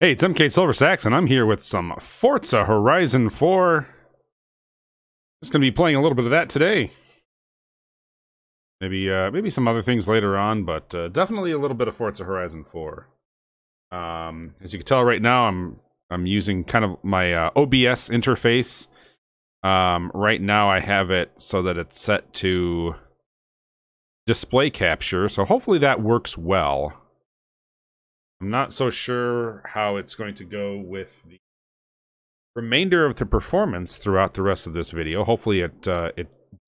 Hey, it's MKSilverSax, and I'm here with some Forza Horizon 4. Just going to be playing a little bit of that today. Maybe some other things later on, but definitely a little bit of Forza Horizon 4. As you can tell right now, I'm using kind of my OBS interface. Right now I have it so that it's set to display capture, so hopefully that works well. I'm not so sure how it's going to go with the remainder of the performance throughout the rest of this video. Hopefully it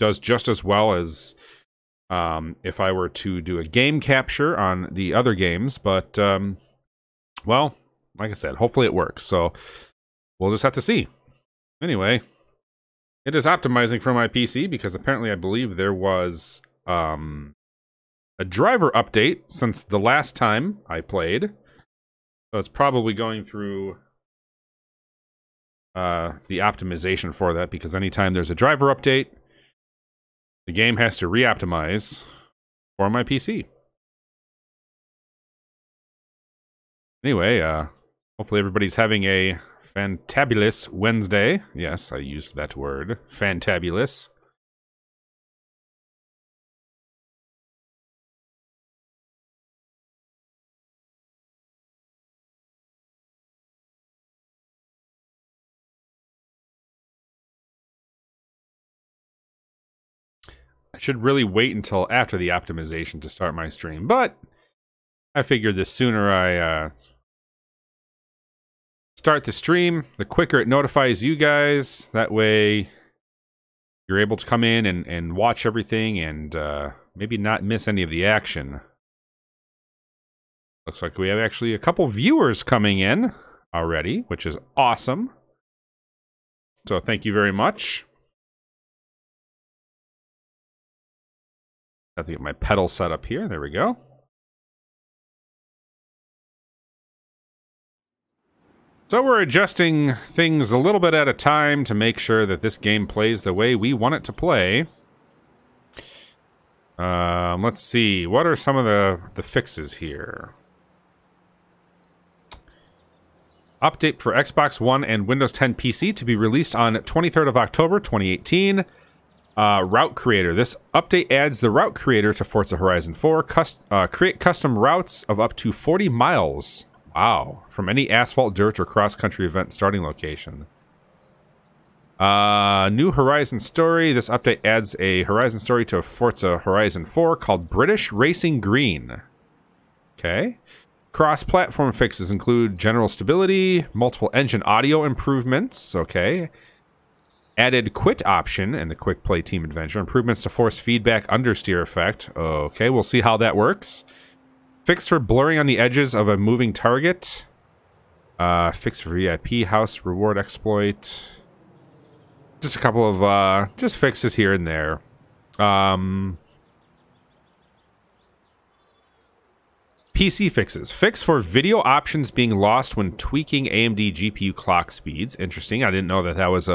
does just as well as if I were to do a game capture on the other games, but well, like I said, hopefully it works, so we'll just have to see. Anyway, it is optimizing for my PC because apparently I believe there was a driver update since the last time I played. So it's probably going through the optimization for that, because anytime there's a driver update, the game has to re-optimize for my PC. Anyway, hopefully everybody's having a fantabulous Wednesday. Yes, I used that word. Fantabulous. I should really wait until after the optimization to start my stream, but I figured the sooner I start the stream, the quicker it notifies you guys. That way you're able to come in and watch everything and maybe not miss any of the action. Looks like we have actually a couple viewers coming in already, which is awesome. So thank you very much. I have to get my pedal set up here. There we go. So we're adjusting things a little bit at a time to make sure that this game plays the way we want it to play. Let's see. What are some of the fixes here? Update for Xbox One and Windows 10 PC to be released on 23rd of October 2018. Route Creator. This update adds the Route Creator to Forza Horizon 4. Create custom routes of up to 40 miles. Wow. From any asphalt, dirt, or cross-country event starting location. New Horizon story. This update adds a Horizon story to Forza Horizon 4 called British Racing Green. Okay. Cross-platform fixes include general stability, multiple engine audio improvements. Okay. Added quit option in the quick play team adventure. Improvements to forced feedback understeer effect. Okay, we'll see how that works. Fix for blurring on the edges of a moving target. Fix for VIP house reward exploit. Just a couple of just fixes here and there. PC fixes. Fix for video options being lost when tweaking AMD GPU clock speeds. Interesting. I didn't know that was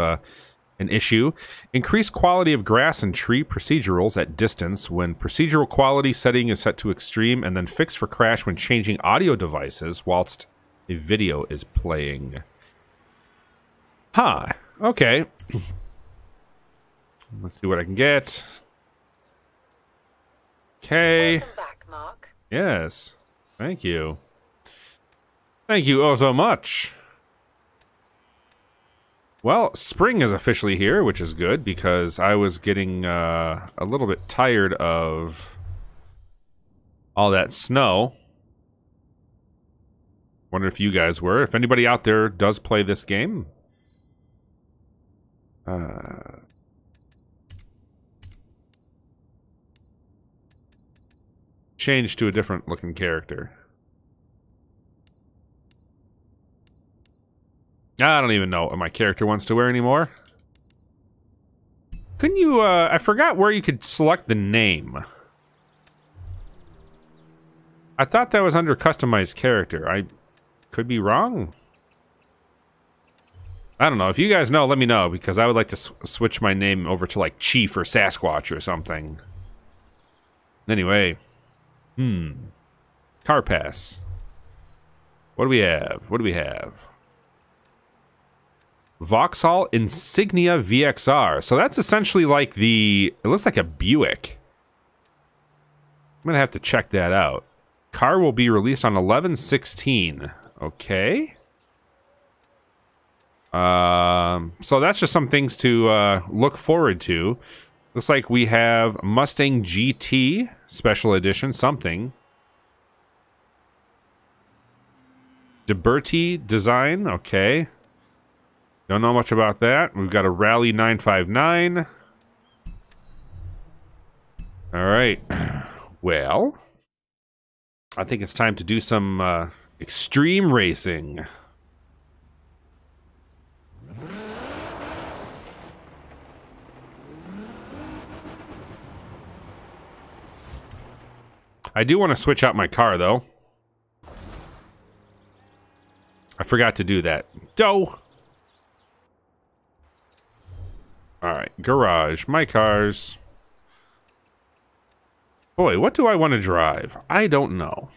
an issue. Increase quality of grass and tree procedurals at distance when procedural quality setting is set to extreme, and then fix for crash when changing audio devices whilst a video is playing. Huh. Okay. Let's see what I can get. Okay. Welcome back, Mark. Yes. Thank you. Thank you oh so much. Well, spring is officially here, which is good, because I was getting a little bit tired of all that snow. Wonder if you guys were. If anybody out there does play this game. Change to a different looking character. I don't even know what my character wants to wear anymore. Couldn't you, I forgot where you could select the name. I thought that was under customized character. I could be wrong. I don't know. If you guys know, let me know, because I would like to switch my name over to like Chief or Sasquatch or something. Anyway. Car pass. What do we have? What do we have? Vauxhall Insignia VXR. So that's essentially like the... It looks like a Buick. I'm going to have to check that out. Car will be released on 11/16. Okay. So that's just some things to look forward to. Looks like we have Mustang GT Special Edition something. DeBerti design. Okay. Don't know much about that. We've got a Rally 959. All right. Well, I think it's time to do some extreme racing. I do want to switch out my car, though. I forgot to do that. Doh! Alright, garage. My cars. Boy, what do I want to drive? I don't know.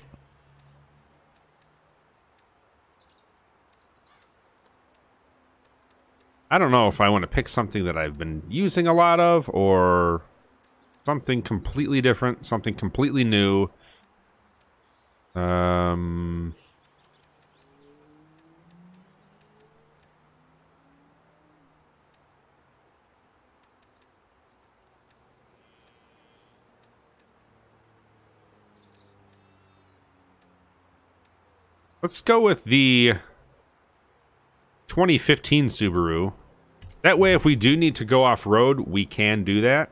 I don't know if I want to pick something that I've been using a lot of, or something completely different, something completely new. Let's go with the 2015 Subaru. That way, if we do need to go off-road, we can do that.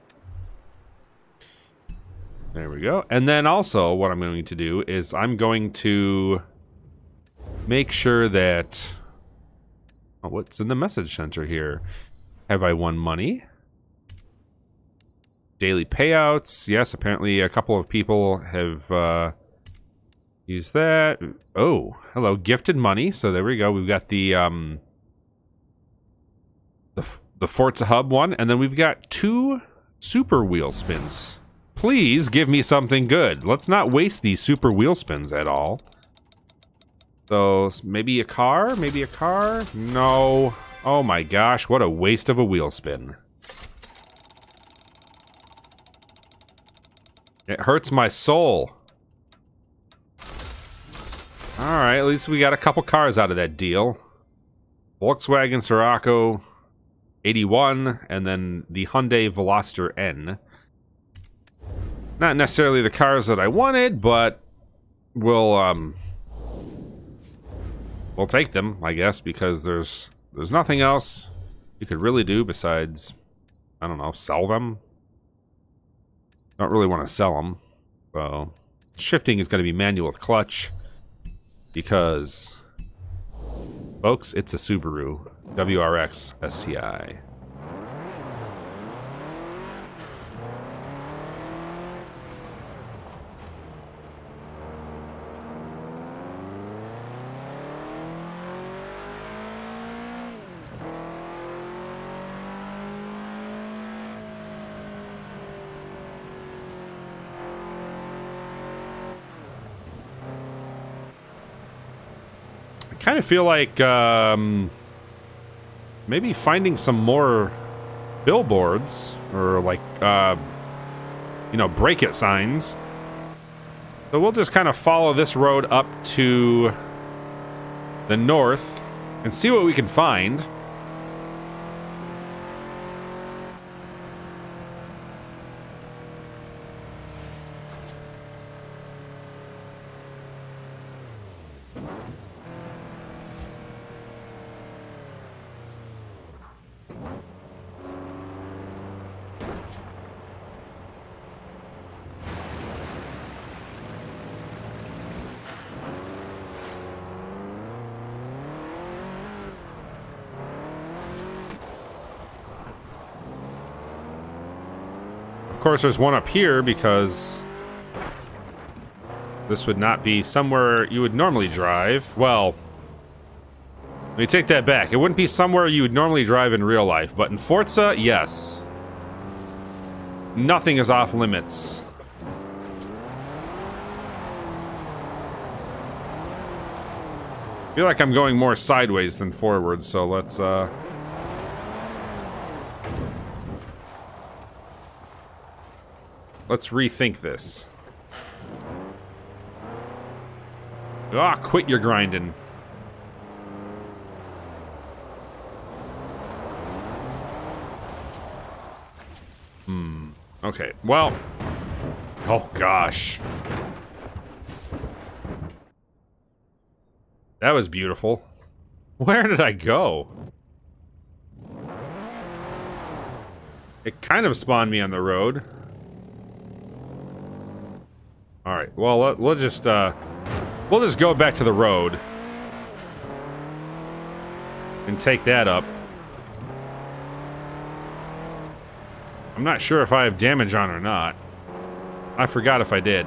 There we go. And then also, what I'm going to do is I'm going to make sure that... Oh, what's in the message center here? Have I won money? Daily payouts. Yes, apparently a couple of people have used that. Oh, hello, gifted money. So there we go. We've got the Forza Hub one, and then we've got 2 super wheel spins. Please give me something good. Let's not waste these super wheel spins at all. So, maybe a car? Maybe a car? No. Oh my gosh, what a waste of a wheel spin. It hurts my soul. Alright, at least we got a couple cars out of that deal. Volkswagen Scirocco 81, and then the Hyundai Veloster N. Not necessarily the cars that I wanted, but we'll take them, I guess, because there's nothing else you could really do besides, I don't know, sell them. Don't really want to sell them. So, shifting is going to be manual with clutch, because, folks, it's a Subaru WRX STI. I kind of feel like maybe finding some more billboards or like you know, break it signs. So we'll just kind of follow this road up to the north and see what we can find. Of course, there's one up here because this would not be somewhere you would normally drive. Well, let me take that back. It wouldn't be somewhere you would normally drive in real life, but in Forza, yes. Nothing is off limits. feel like I'm going more sideways than forwards, so let's rethink this. Ah, quit your grinding. Okay, well... Oh, gosh. That was beautiful. Where did I go? It kind of spawned me on the road. Alright, well, we'll just go back to the road. And take that up. I'm not sure if I have damage on or not. I forgot if I did.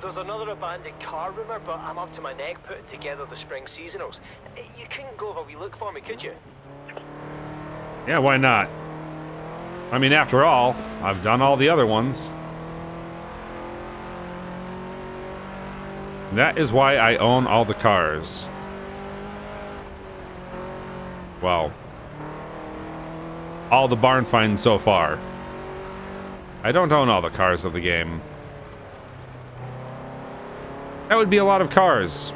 There's another abandoned car rumor, but I'm up to my neck putting together the spring seasonals. You couldn't go have a wee look for me, could you? Yeah, why not? I mean, after all, I've done all the other ones. That is why I own all the cars. Well, all the barn finds so far. I don't own all the cars of the game. That would be a lot of cars.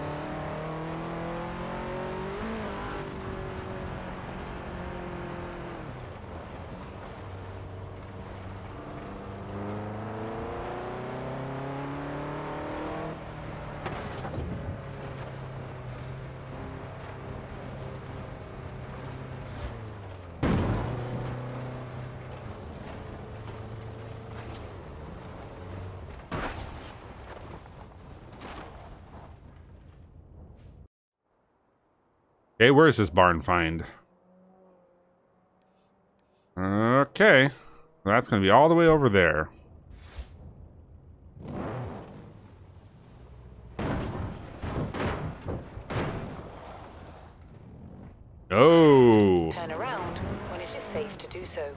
Okay, where's this barn find? Okay. That's gonna be all the way over there. Oh! Turn around when it is safe to do so.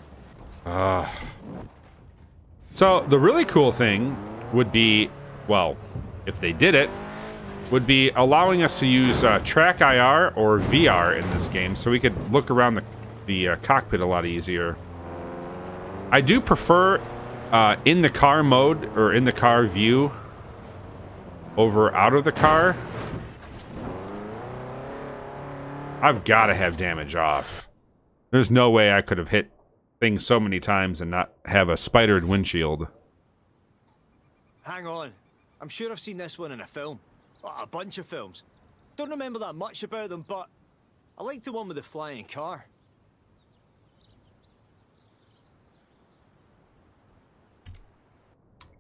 So, the really cool thing would be, well, if they did it, would be allowing us to use track IR or VR in this game, so we could look around the cockpit a lot easier. I do prefer in the car mode, or in the car view, over out of the car. I've got to have damage off. There's no way I could have hit things so many times and not have a spidered windshield. Hang on. I'm sure I've seen this one in a film. A bunch of films. Don't remember that much about them, but I like the one with the flying car.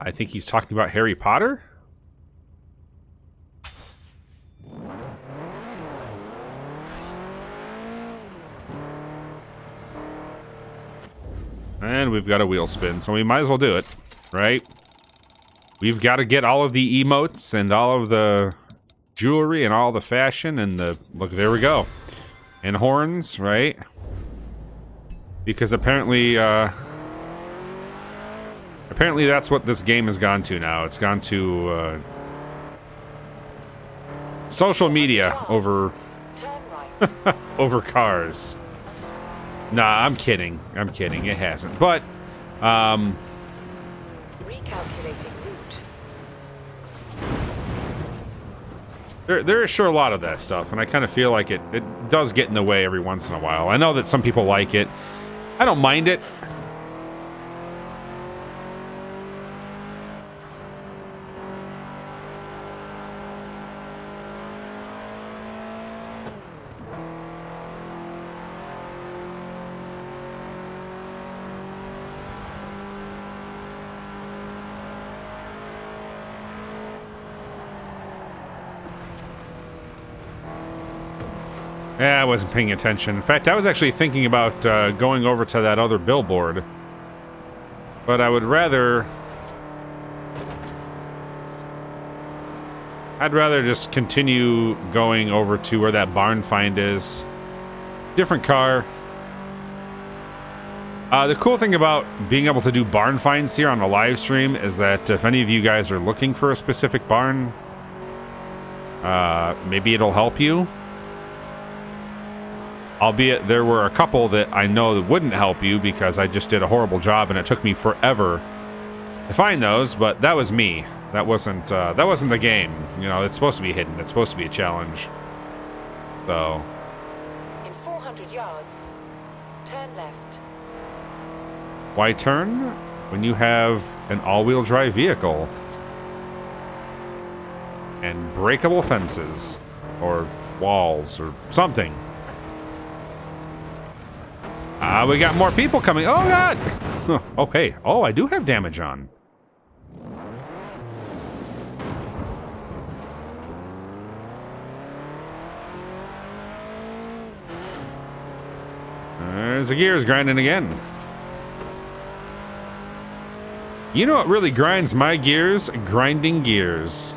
I think he's talking about Harry Potter? And we've got a wheel spin, so we might as well do it, right? We've got to get all of the emotes and all of the jewelry and all the fashion and the... Look, there we go. And horns, right? Because apparently, apparently that's what this game has gone to now. It's gone to, social media over... over cars. Nah, I'm kidding. I'm kidding. It hasn't. But, Recalculating route. there is sure a lot of that stuff, and I kind of feel like it does get in the way every once in a while. I know that some people like it. I don't mind it. Yeah, I wasn't paying attention. In fact, I was actually thinking about going over to that other billboard. But I would rather... I'd rather just continue going over to where that barn find is. Different car. The cool thing about being able to do barn finds here on a live stream is that if any of you guys are looking for a specific barn, maybe it'll help you. Albeit there were a couple that I know that wouldn't help you because I just did a horrible job and it took me forever to find those, but that was me. That wasn't the game. You know, it's supposed to be hidden. It's supposed to be a challenge. So. In 400 yards, turn left. Why turn when you have an all-wheel drive vehicle and breakable fences or walls or something? We got more people coming. Oh, God! Okay. Oh, I do have damage on. There's the gears grinding again. You know what really grinds my gears? Grinding gears.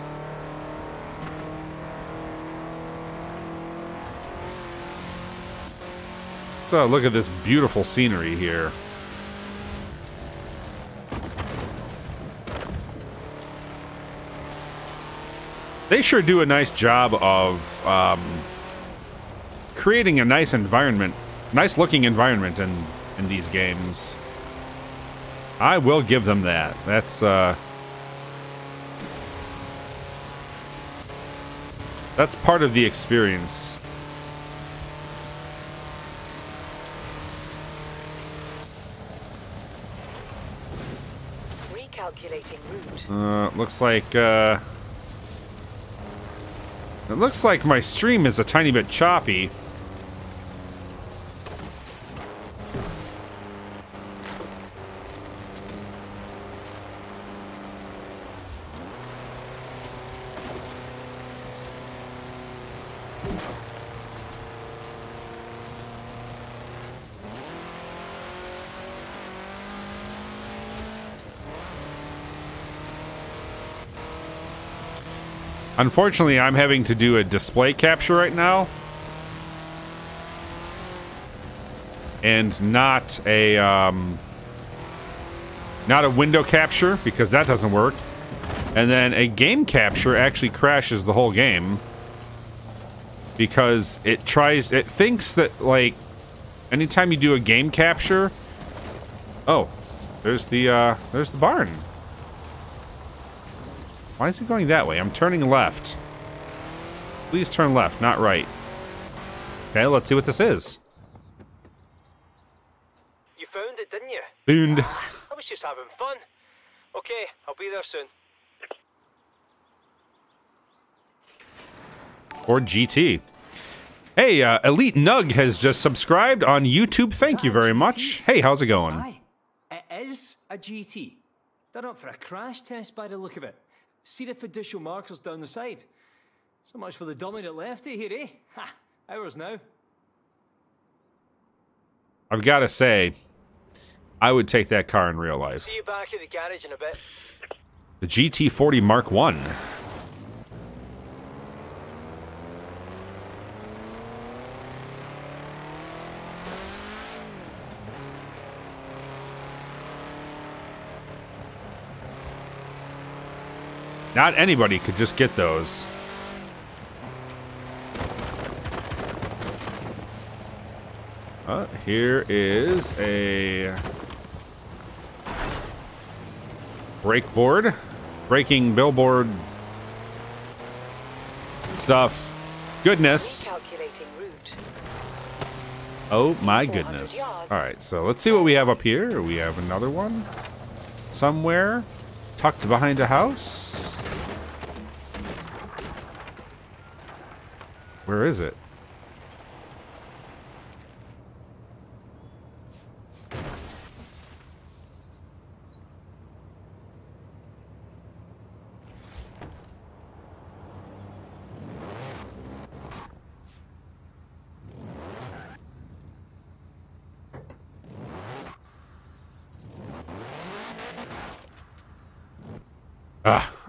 So look at this beautiful scenery here. They sure do a nice job of creating a nice environment, nice looking environment in these games. I will give them that. That's part of the experience. Recalculating route. It looks like my stream is a tiny bit choppy. Unfortunately, I'm having to do a display capture right now. And not a window capture, because that doesn't work. And then a game capture actually crashes the whole game. Because it thinks that, like, anytime you do a game capture... Oh, there's the barn. Why is it going that way? I'm turning left. Please turn left, not right. Okay, let's see what this is. You found it, didn't you? Booned. I was just having fun. Okay, I'll be there soon. Or GT. Hey, Elite Nug has just subscribed on YouTube. Thank you very much. Hey, how's it going? Aye, it is a GT. Done up for a crash test by the look of it. See the fiducial markers down the side. So much for the dominant lefty here, eh? Ha! Ours now. I've got to say, I would take that car in real life. See you back at the garage in a bit. The GT40 Mark 1. Not anybody could just get those. Here is a brake board. Braking billboard stuff. Goodness. Oh my goodness. Alright, so let's see what we have up here. We have another one. Somewhere. Tucked behind a house. Where is it?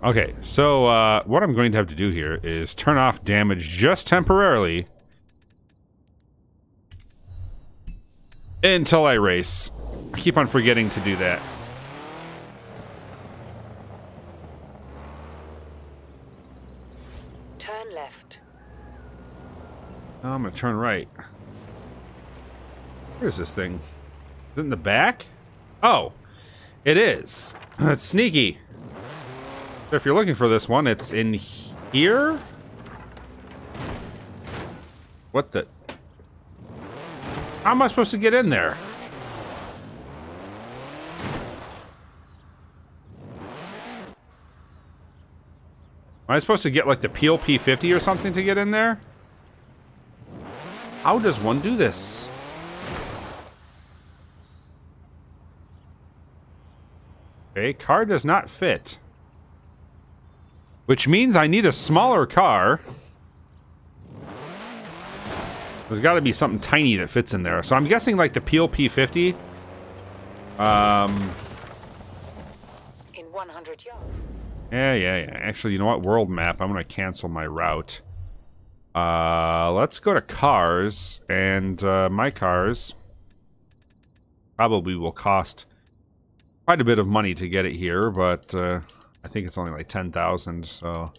Okay, so what I'm going to have to do here is turn off damage just temporarily. until I race. I keep on forgetting to do that. Turn left. Oh, I'm gonna turn right. Where's this thing? Is it in the back? Oh, it is. It's sneaky. So if you're looking for this one, it's in here? What the? How am I supposed to get in there? Am I supposed to get like the Peel P50 or something to get in there? How does one do this? Okay, car does not fit. Which means I need a smaller car. There's got to be something tiny that fits in there. So I'm guessing like the Peel P50. In 100 yards. Yeah. Actually, you know what? World map. I'm going to cancel my route. Let's go to cars. And my cars probably will cost quite a bit of money to get it here. But I think it's only like 10,000. So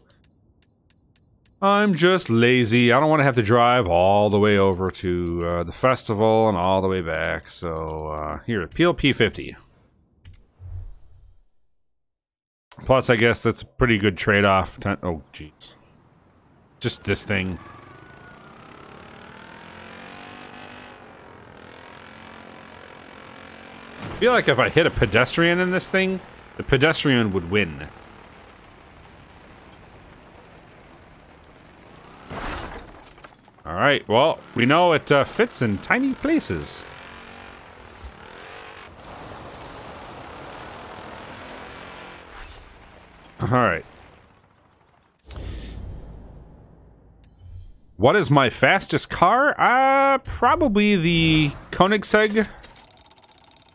I'm just lazy. I don't want to have to drive all the way over to the festival and all the way back. So here, Peel P50. Plus, I guess that's a pretty good trade-off. Oh, jeez. Just this thing. I feel like if I hit a pedestrian in this thing, the pedestrian would win. Alright, well, we know it fits in tiny places. Alright. What is my fastest car? Probably the Koenigsegg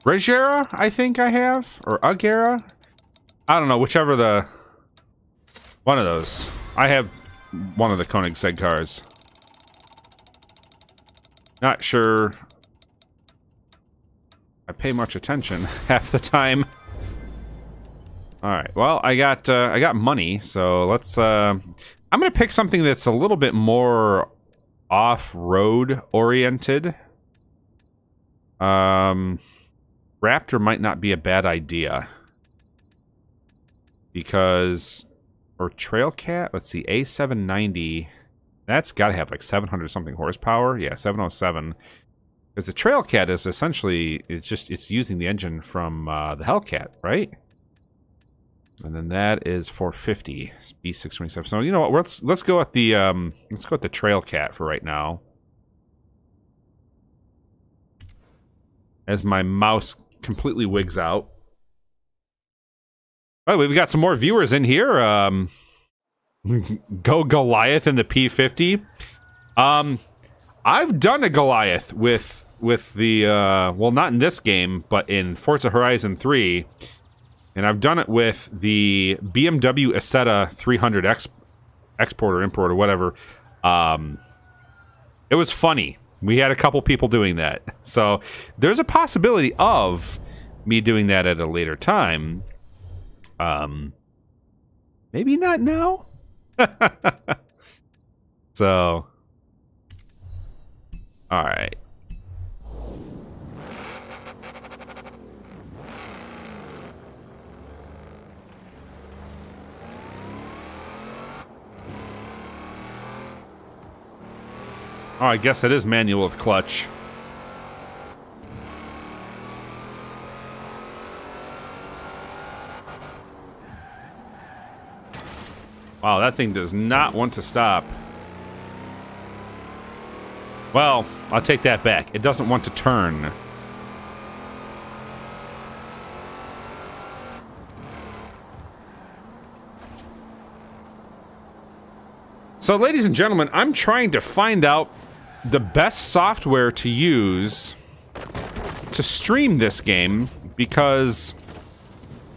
Regera, I think I have. Or Agera. I don't know, whichever the... One of those. I have one of the Koenigsegg cars. Not sure I pay much attention half the time. Alright, well, I got money, so let's, I'm gonna pick something that's a little bit more off-road oriented. Raptor might not be a bad idea. Because, or Trailcat, let's see, A790, that's gotta have like 700 something horsepower. Yeah, 707. Because the Trailcat is essentially, it's using the engine from the Hellcat, right? And then that is 450 B627. So you know what? Let's go at the Trailcat for right now. As my mouse completely wigs out. Oh, we've got some more viewers in here. Go Goliath in the P50. I've done a Goliath with the well, not in this game, but in Forza Horizon 3. And I've done it with the BMW Isetta 300 export or import or whatever. It was funny. We had a couple people doing that. So there's a possibility of me doing that at a later time. Maybe not now. So, all right. Oh, I guess it is manual with clutch. Wow, that thing does not want to stop. Well, I'll take that back. It doesn't want to turn. So, ladies and gentlemen, I'm trying to find out the best software to use to stream this game, because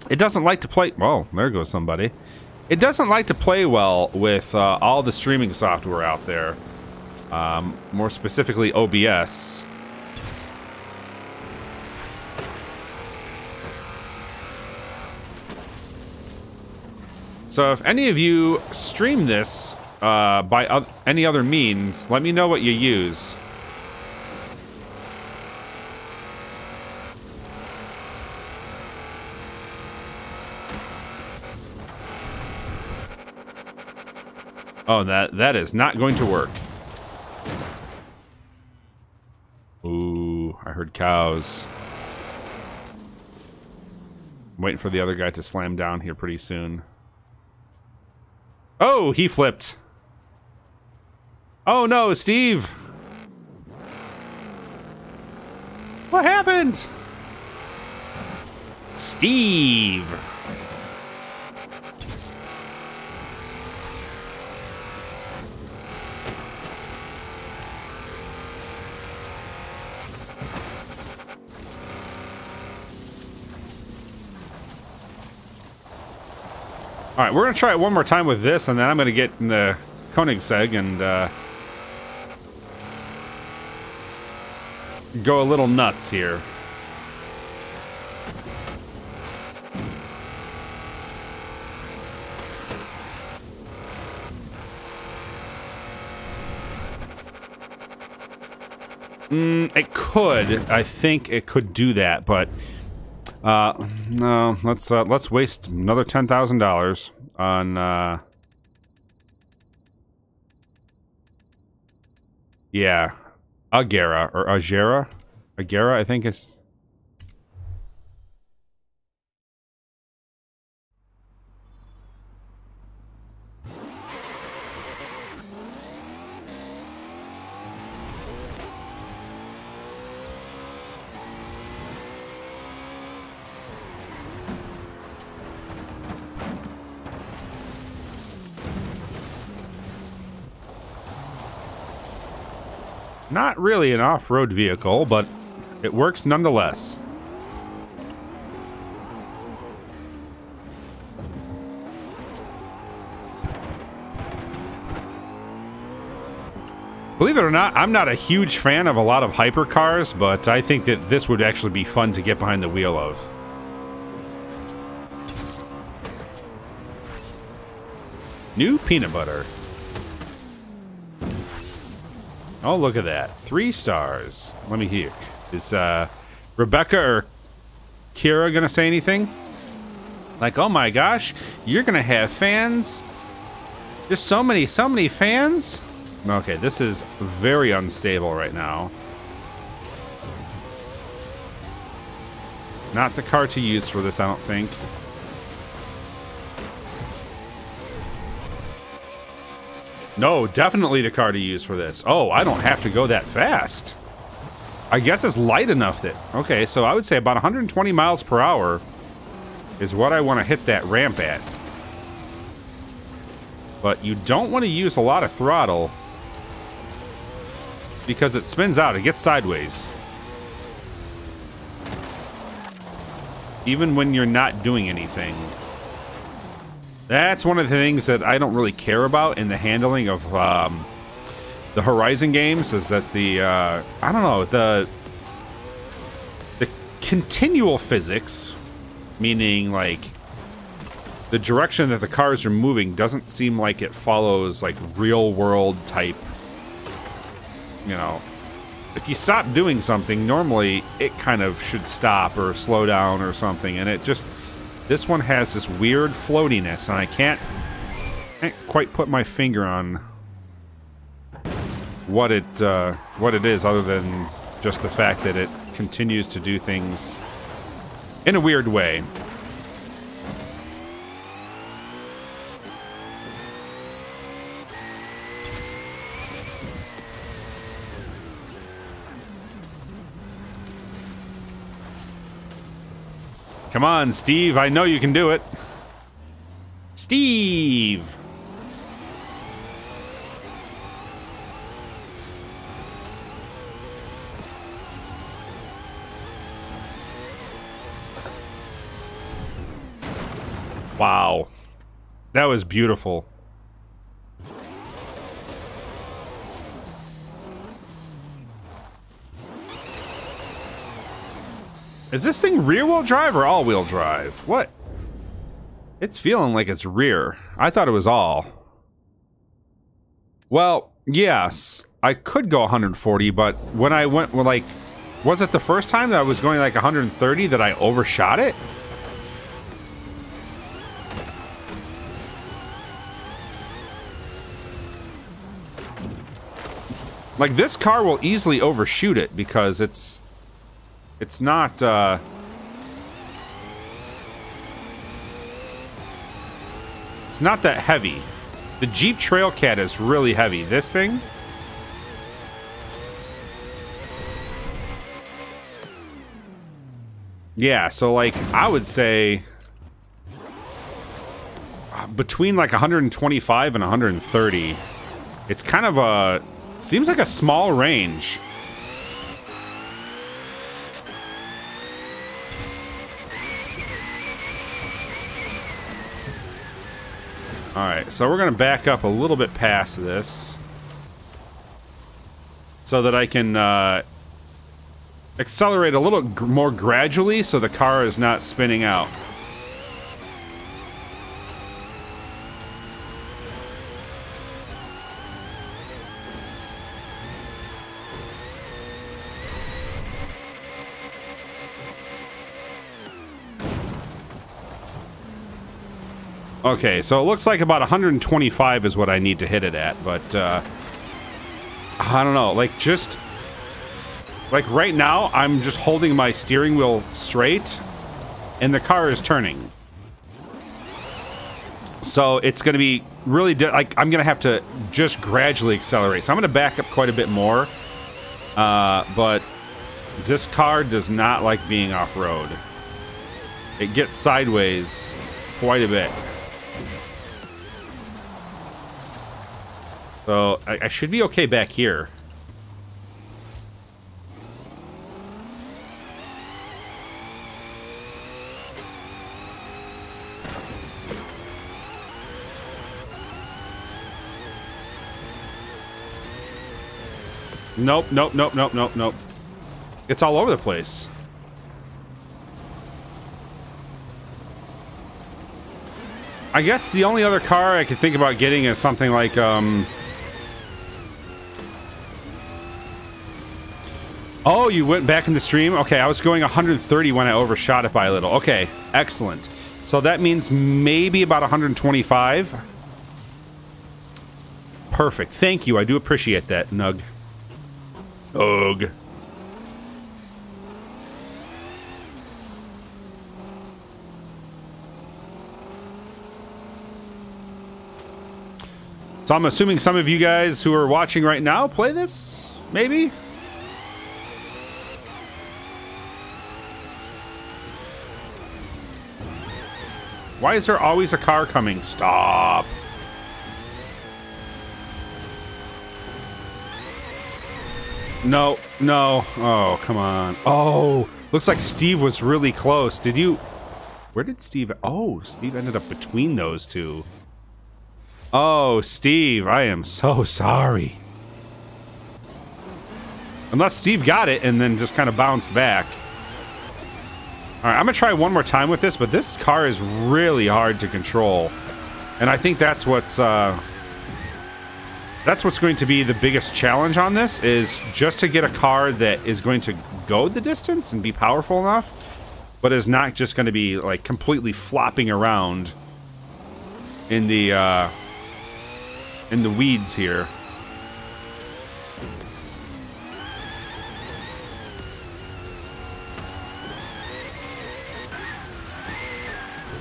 it doesn't like to play... Whoa, there goes somebody. It doesn't like to play well with all the streaming software out there. More specifically, OBS. So if any of you stream this by any other means, let me know what you use. Oh, that is not going to work. Ooh, I heard cows. I'm waiting for the other guy to slam down here pretty soon. Oh, he flipped. Oh no, Steve! What happened? Steve! Alright, we're going to try it one more time with this, and then I'm going to get in the Koenigsegg and go a little nuts here. It could. I think it could do that, but no. Let's waste another $10,000 on yeah, Agera or Agera, I think it's. Not really an off-road vehicle, but it works nonetheless. Believe it or not, I'm not a huge fan of a lot of hypercars, but I think that this would actually be fun to get behind the wheel of. New peanut butter. Oh, look at that. 3 stars. Let me hear. Is Rebecca or Kira gonna say anything? Like, oh my gosh, you're gonna have fans? Just so many fans? Okay, this is very unstable right now. Not the car to use for this, I don't think. No, definitely the car to use for this. Oh, I don't have to go that fast. I guess it's light enough that... Okay, so I would say about 120 miles per hour is what I want to hit that ramp at. But you don't want to use a lot of throttle because it spins out. It gets sideways. Even when you're not doing anything. That's one of the things that I don't really care about in the handling of the Horizon games, is that the, I don't know, the continual physics, meaning, like, the direction that the cars are moving doesn't seem like it follows, like, real-world type, you know. If you stop doing something, normally it kind of should stop or slow down or something, and it just... This one has this weird floatiness, and I can't quite put my finger on what it is, other than just the fact that it continues to do things in a weird way. Come on, Steve. I know you can do it. Steve! Wow. That was beautiful. Is this thing rear-wheel drive or all-wheel drive? What? It's feeling like it's rear. I thought it was all. Well, yes, I could go 140, but when I went, well, like, was it the first time that I was going like 130 that I overshot it? Like, this car will easily overshoot it because it's not, it's not that heavy. The Jeep Trailcat is really heavy. This thing? Yeah, so like, I would say between like 125 and 130. It's kind of a, seems like a small range. Alright, so we're going to back up a little bit past this so that I can accelerate a little more gradually so the car is not spinning out. Okay, so it looks like about 125 is what I need to hit it at, but I don't know, like just like right now I'm just holding my steering wheel straight and the car is turning. So it's going to be really like I'm going to have to just gradually accelerate. So I'm going to back up quite a bit more. But this car does not like being off-road. It gets sideways quite a bit. So I should be okay back here. Nope, nope, nope, nope, nope, nope. It's all over the place. I guess the only other car I could think about getting is something like, oh, you went back in the stream? Okay, I was going 130 when I overshot it by a little. Okay, excellent. So that means maybe about 125. Perfect. Thank you. I do appreciate that, Nug. Ugh. So I'm assuming some of you guys who are watching right now play this? Maybe? Why is there always a car coming? Stop. No, no. Oh, come on. Oh, looks like Steve was really close. Did you... Where did Steve... Oh, Steve ended up between those two. Oh, Steve, I am so sorry. Unless Steve got it and then just kind of bounced back. Alright, I'm going to try one more time with this, but this car is really hard to control. And I think that's what's going to be the biggest challenge on this, is just to get a car that is going to go the distance and be powerful enough, but is not just going to be, like, completely flopping around in the weeds here.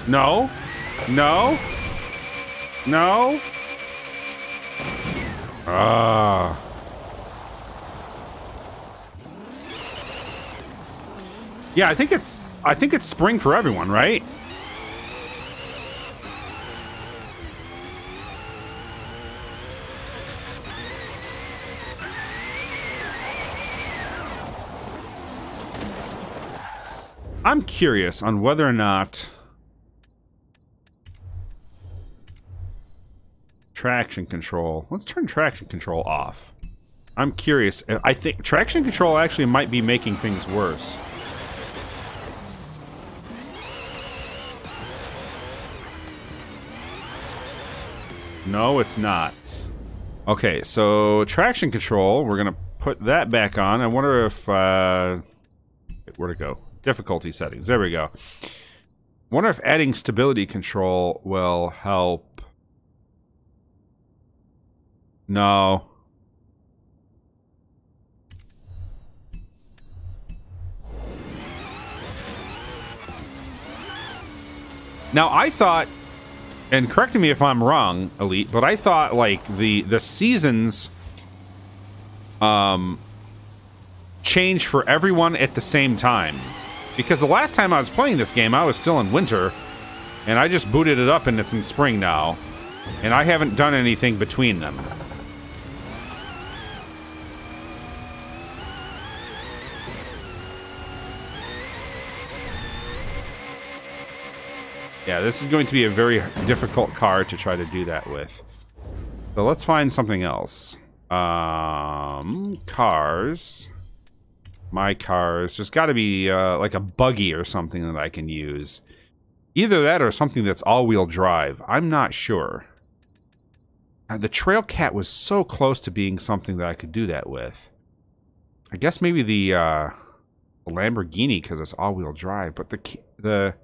No. No. No. Ah. Yeah, I think it's spring for everyone, right? I'm curious on whether or not traction control. Let's turn traction control off. I'm curious. I think traction control actually might be making things worse. No, it's not. Okay, so traction control, we're gonna put that back on. I wonder if where'd it go? Difficulty settings. There we go. Wonder if adding stability control will help. No. Now I thought, and correct me if I'm wrong, Elite, but I thought like the seasons change for everyone at the same time. Because the last time I was playing this game, I was still in winter, and I just booted it up and it's in spring now. And I haven't done anything between them. Yeah, this is going to be a very difficult car to try to do that with. So let's find something else. Cars. My cars. There's got to be like a buggy or something that I can use. Either that or something that's all-wheel drive. I'm not sure. The Trail Cat was so close to being something that I could do that with. I guess maybe the Lamborghini because it's all-wheel drive, but the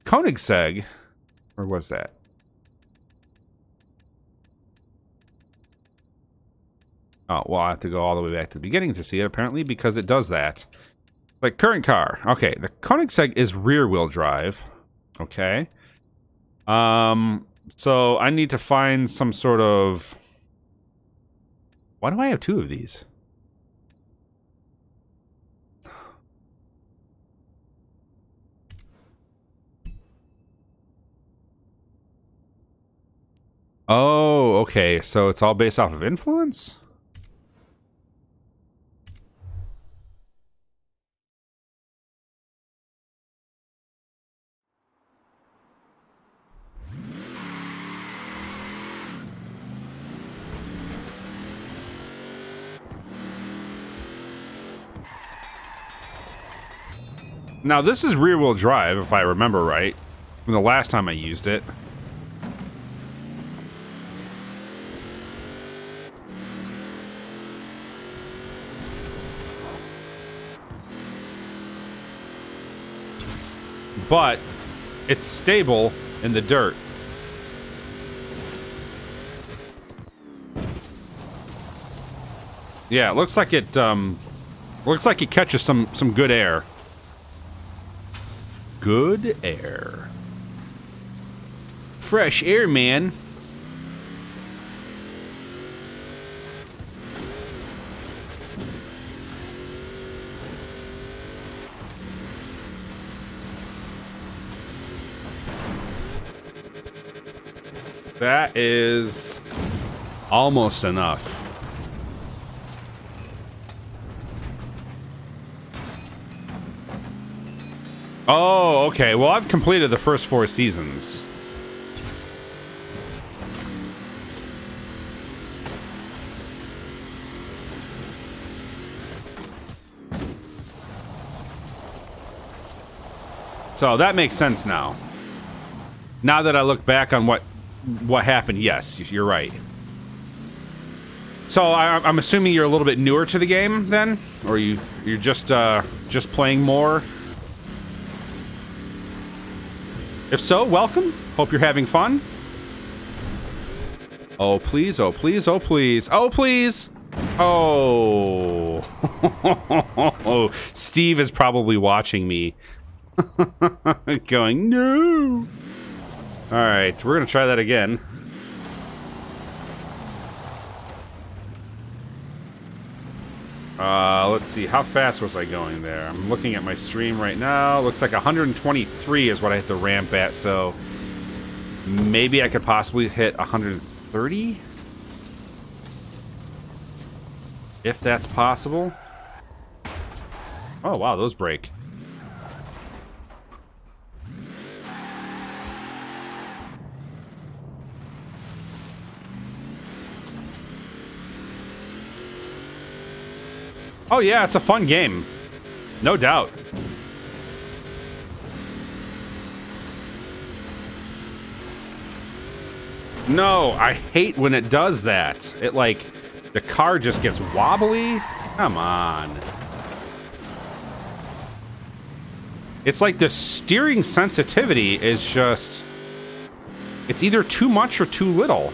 Koenigsegg, or was that? Oh, well, I have to go all the way back to the beginning to see it, apparently, because it does that. Like, current car. Okay, the Koenigsegg is rear-wheel drive. Okay. So I need to find some sort of... Why do I have two of these? Oh, okay. So it's all based off of influence? Now, this is rear-wheel drive, if I remember right, from the last time I used it. But it's stable in the dirt. Yeah, it looks like it catches some good air. Good air. Fresh air, man. That is almost enough. Oh, okay. Well, I've completed the first 4 seasons. So that makes sense now. Now that I look back on what happened, yes, you're right. So I'm assuming you're a little bit newer to the game then, or you're just playing more. If so, welcome. Hope you're having fun. Oh please! Oh please! Oh please! Oh please! Oh! Steve is probably watching me, going no. All right, we're gonna try that again. Let's see, how fast was I going there? I'm looking at my stream right now. Looks like 123 is what I hit the ramp at, so maybe I could possibly hit 130? If that's possible. Oh, wow, those break. Oh yeah, it's a fun game. No doubt. No, I hate when it does that. It like, the car just gets wobbly. Come on. It's like the steering sensitivity is just... It's either too much or too little.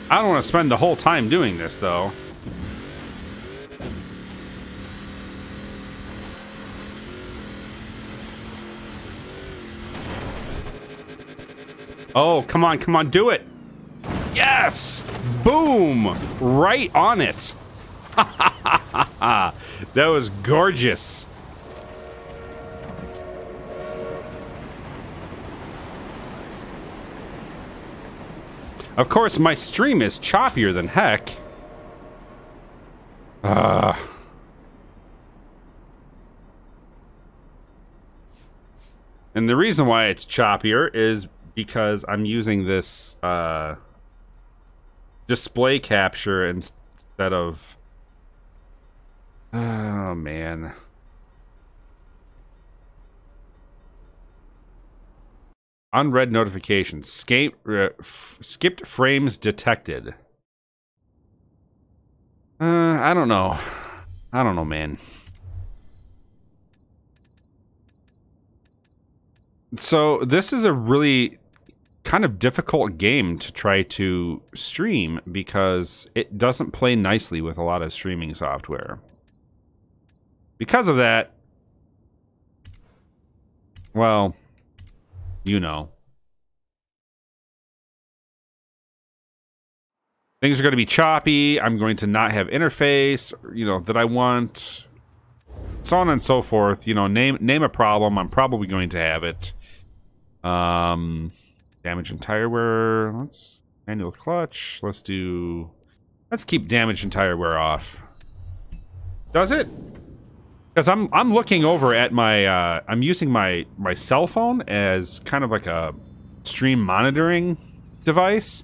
I don't want to spend the whole time doing this, though. Oh, come on, do it! Yes! Boom! Right on it! That was gorgeous. Of course, my stream is choppier than heck. And the reason why it's choppier is because I'm using this display capture instead of... Oh, man. Unread notifications. Skipped frames detected. I don't know. I don't know, man. So, this is a really kind of difficult game to try to stream because it doesn't play nicely with a lot of streaming software. Because of that, well, you know. Things are going to be choppy. I'm going to not have interface, you know, that I want. So on and so forth. You know, name a problem. I'm probably going to have it. Damage and tire wear. Let's manual clutch. Let's keep damage and tire wear off. Does it? Because I'm looking over at my I'm using my cell phone as kind of like a stream monitoring device,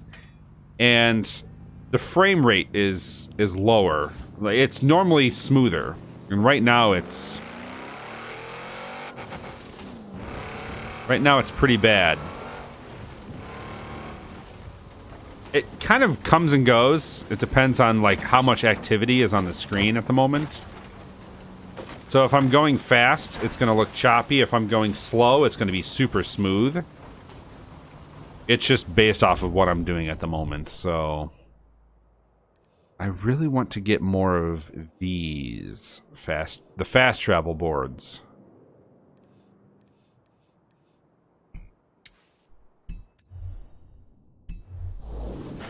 and the frame rate is lower. Like, it's normally smoother, and right now it's pretty bad. It kind of comes and goes. It depends on like how much activity is on the screen at the moment. So if I'm going fast, it's going to look choppy. If I'm going slow, it's going to be super smooth. It's just based off of what I'm doing at the moment, so... I really want to get more of these the fast travel boards.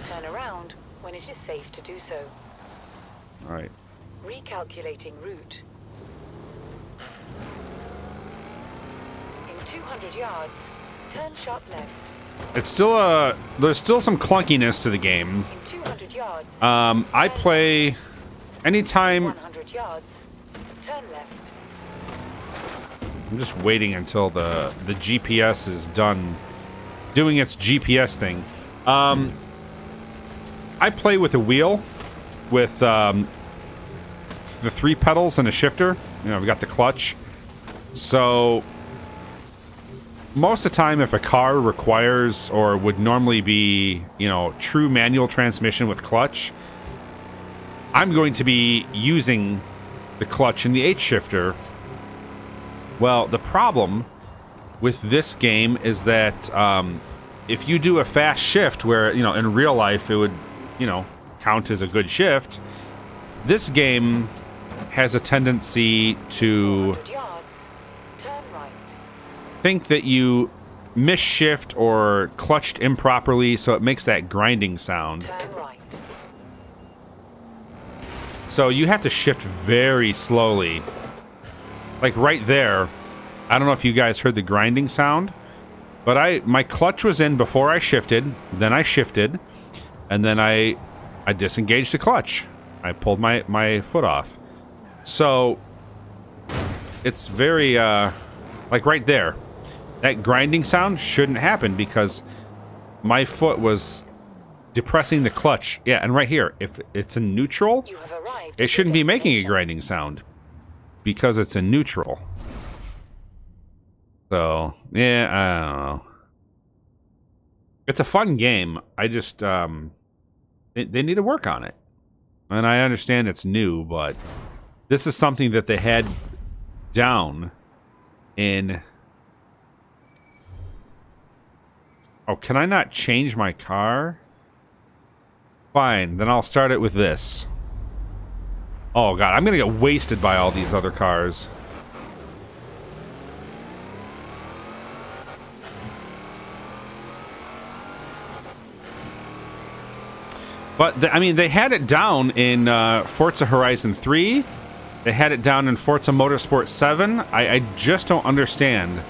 Turn around when it is safe to do so. All right. Recalculating route. In 200 yards, turn sharp left. It's still there's still some clunkiness to the game. In 200 yards. I play anytime. 100 yards, turn left. I'm just waiting until the GPS is done doing its GPS thing. I play with a wheel with the 3 pedals and a shifter. You know, we got the clutch. So most of the time, if a car requires or would normally be, you know, true manual transmission with clutch, I'm going to be using the clutch and the H shifter. Well, the problem with this game is that if you do a fast shift where, you know, in real life it would, you know, count as a good shift, this game has a tendency to think that you misshift or clutched improperly, so it makes that grinding sound. Turn right. So you have to shift very slowly. Like right there, I don't know if you guys heard the grinding sound, but my clutch was in before I shifted, then I shifted, and then I disengaged the clutch. I pulled my foot off. So it's very like right there. That grinding sound shouldn't happen because my foot was depressing the clutch. Yeah, and right here, if it's in neutral, You have arrived it at shouldn't your be making a destination. grinding sound because it's in neutral. So, yeah, I don't know. It's a fun game. I just, they need to work on it. And I understand it's new, but this is something that they had down in... Oh, can I not change my car? Fine, then I'll start it with this. Oh god, I'm gonna get wasted by all these other cars. But, I mean, they had it down in Forza Horizon 3. They had it down in Forza Motorsport 7. I just don't understand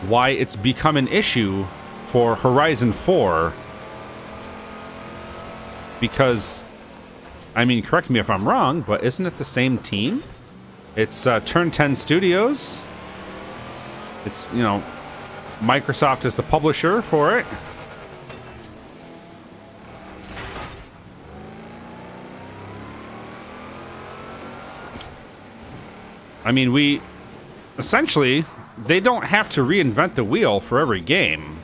why it's become an issue for Horizon 4. Because, I mean, correct me if I'm wrong, but isn't it the same team? It's Turn 10 Studios. It's, you know, Microsoft is the publisher for it. I mean, essentially, they don't have to reinvent the wheel for every game.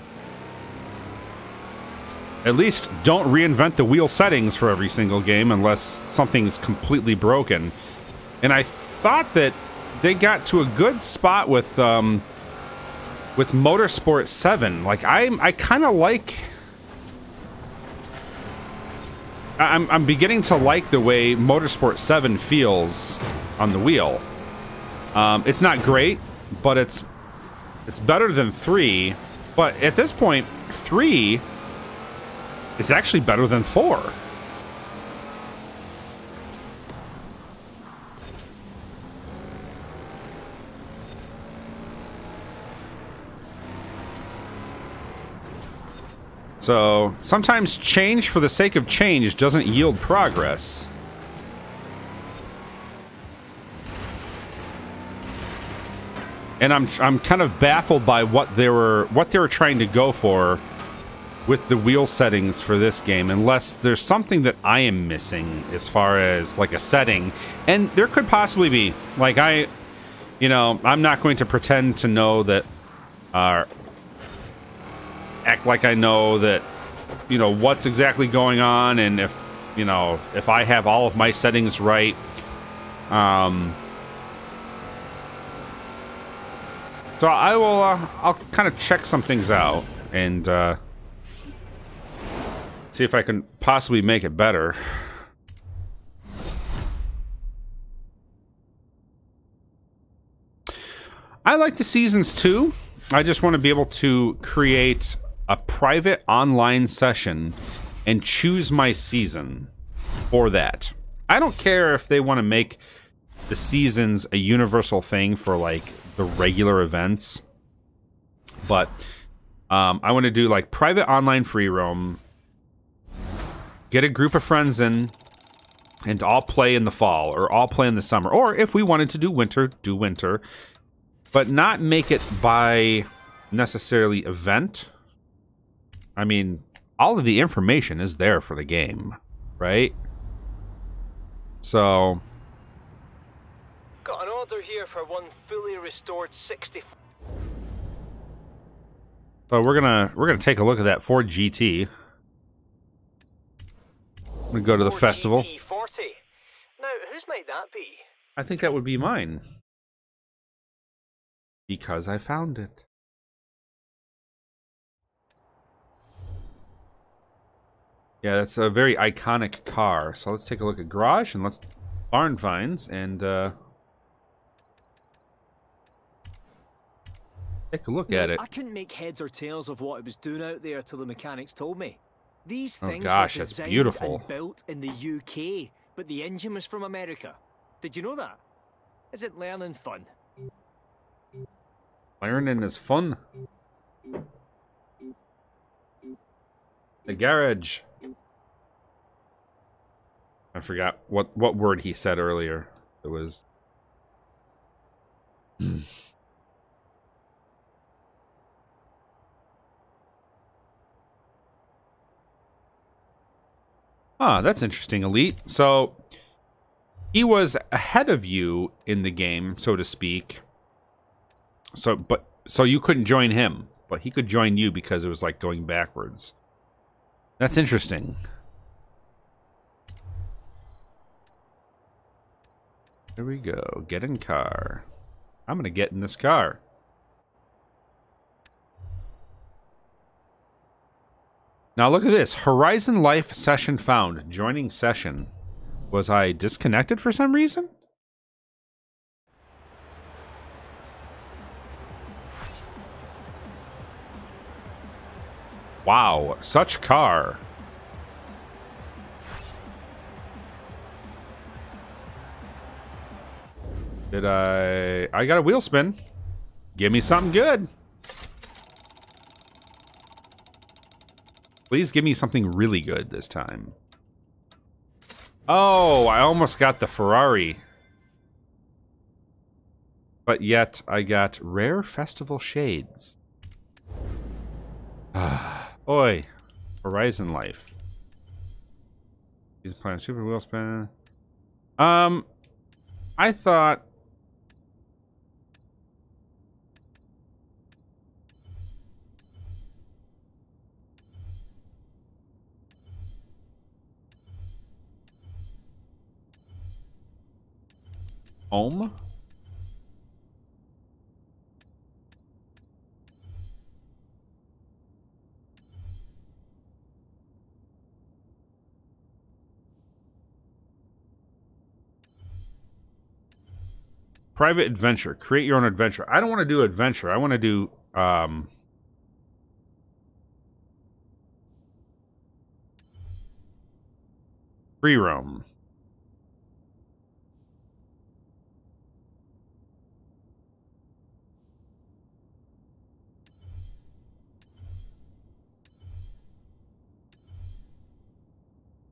At least, don't reinvent the wheel settings for every single game unless something's completely broken. And I thought that they got to a good spot with Motorsport 7. Like, I kind of like... I'm beginning to like the way Motorsport 7 feels on the wheel. It's not great, but it's better than 3. But at this point, 3 is actually better than 4. So, sometimes change for the sake of change doesn't yield progress. And I'm kind of baffled by what they were trying to go for with the wheel settings for this game, unless there's something that I am missing as far as like a setting. And there could possibly be. Like I'm not going to pretend to know that act like I know that, you know, what's exactly going on, and if, you know, if I have all of my settings right. So I will, I'll kind of check some things out and see if I can possibly make it better. I like the seasons too. I just want to be able to create a private online session and choose my season for that. I don't care if they want to make the seasons a universal thing for like the regular events, but I want to do like private online free roam, get a group of friends in, and all play in the fall or all play in the summer, or if we wanted to do winter, do winter, but not make it by necessarily event. I mean, all of the information is there for the game, right? So Got an order here for one fully restored 60. So we're gonna take a look at that Ford GT. I'm gonna go to the festival. GT40. Now, whose might that be? I think that would be mine. Because I found it. Yeah, that's a very iconic car. So let's take a look at garage and let's barn finds and take a look at it. I couldn't make heads or tails of what it was doing out there till the mechanics told me. These Oh things gosh, were that's designed beautiful. and built in the UK, but the engine was from America. Did you know that? Isn't learning fun? Learning is fun. The garage. I forgot what word he said earlier. It was... Ah, that's interesting, Elite. So, he was ahead of you in the game, so to speak. So you couldn't join him, but he could join you because it was like going backwards. That's interesting. Here we go. Get in car. I'm gonna get in this car. Now look at this. Horizon Life session found. Joining session. Was I disconnected for some reason? Wow, such car. Did I got a wheel spin. Give me something good. Please give me something really good this time. Oh, I almost got the Ferrari. But yet, I got rare festival shades. Oi. Horizon Life. He's playing super wheel spin. I thought... Home? Private adventure. Create your own adventure. I don't want to do adventure. I want to do, free roam.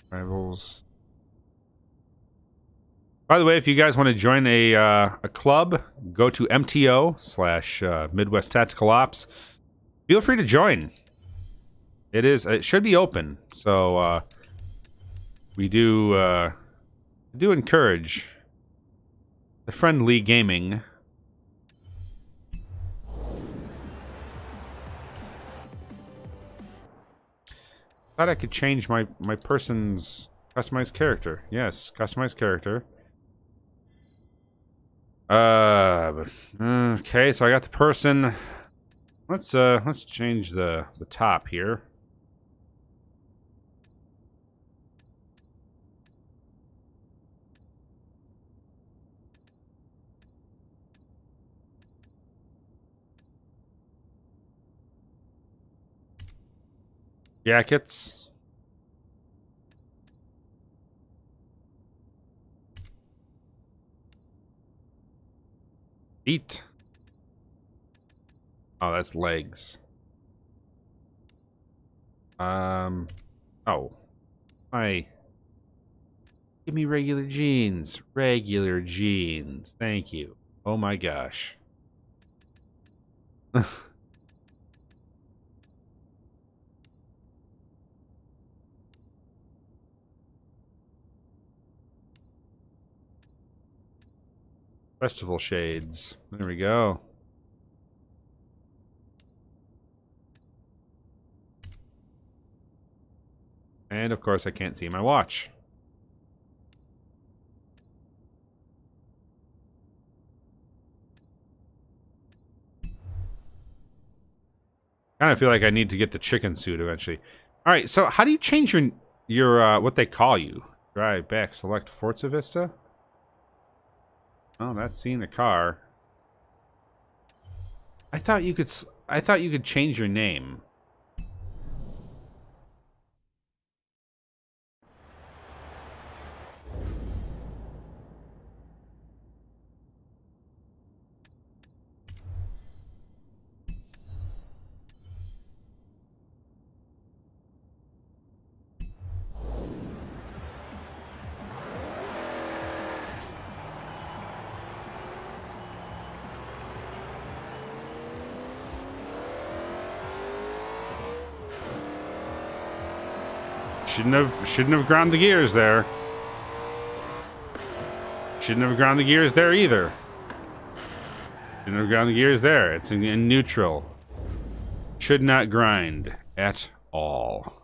Rivals. By the way, if you guys want to join a club, go to MTO / Midwest Tactical Ops. Feel free to join. It should be open. So we do encourage the friendly gaming. Thought I could change my person's customized character. Yes, customized character. Okay, so I got the person. Let's change the top here. Jackets. Feet. Oh, that's legs. Oh. Give me regular jeans. Regular jeans. Thank you. Oh my gosh. Festival shades. There we go. And of course I can't see my watch. Kind of feel like I need to get the chicken suit eventually. All right, so how do you change your what they call you? Drive back, select Forza Vista. Oh, that's seeing the car. I thought you could change your name. Shouldn't have ground the gears there. Shouldn't have ground the gears there either. Shouldn't have ground the gears there. It's in neutral. Should not grind at all.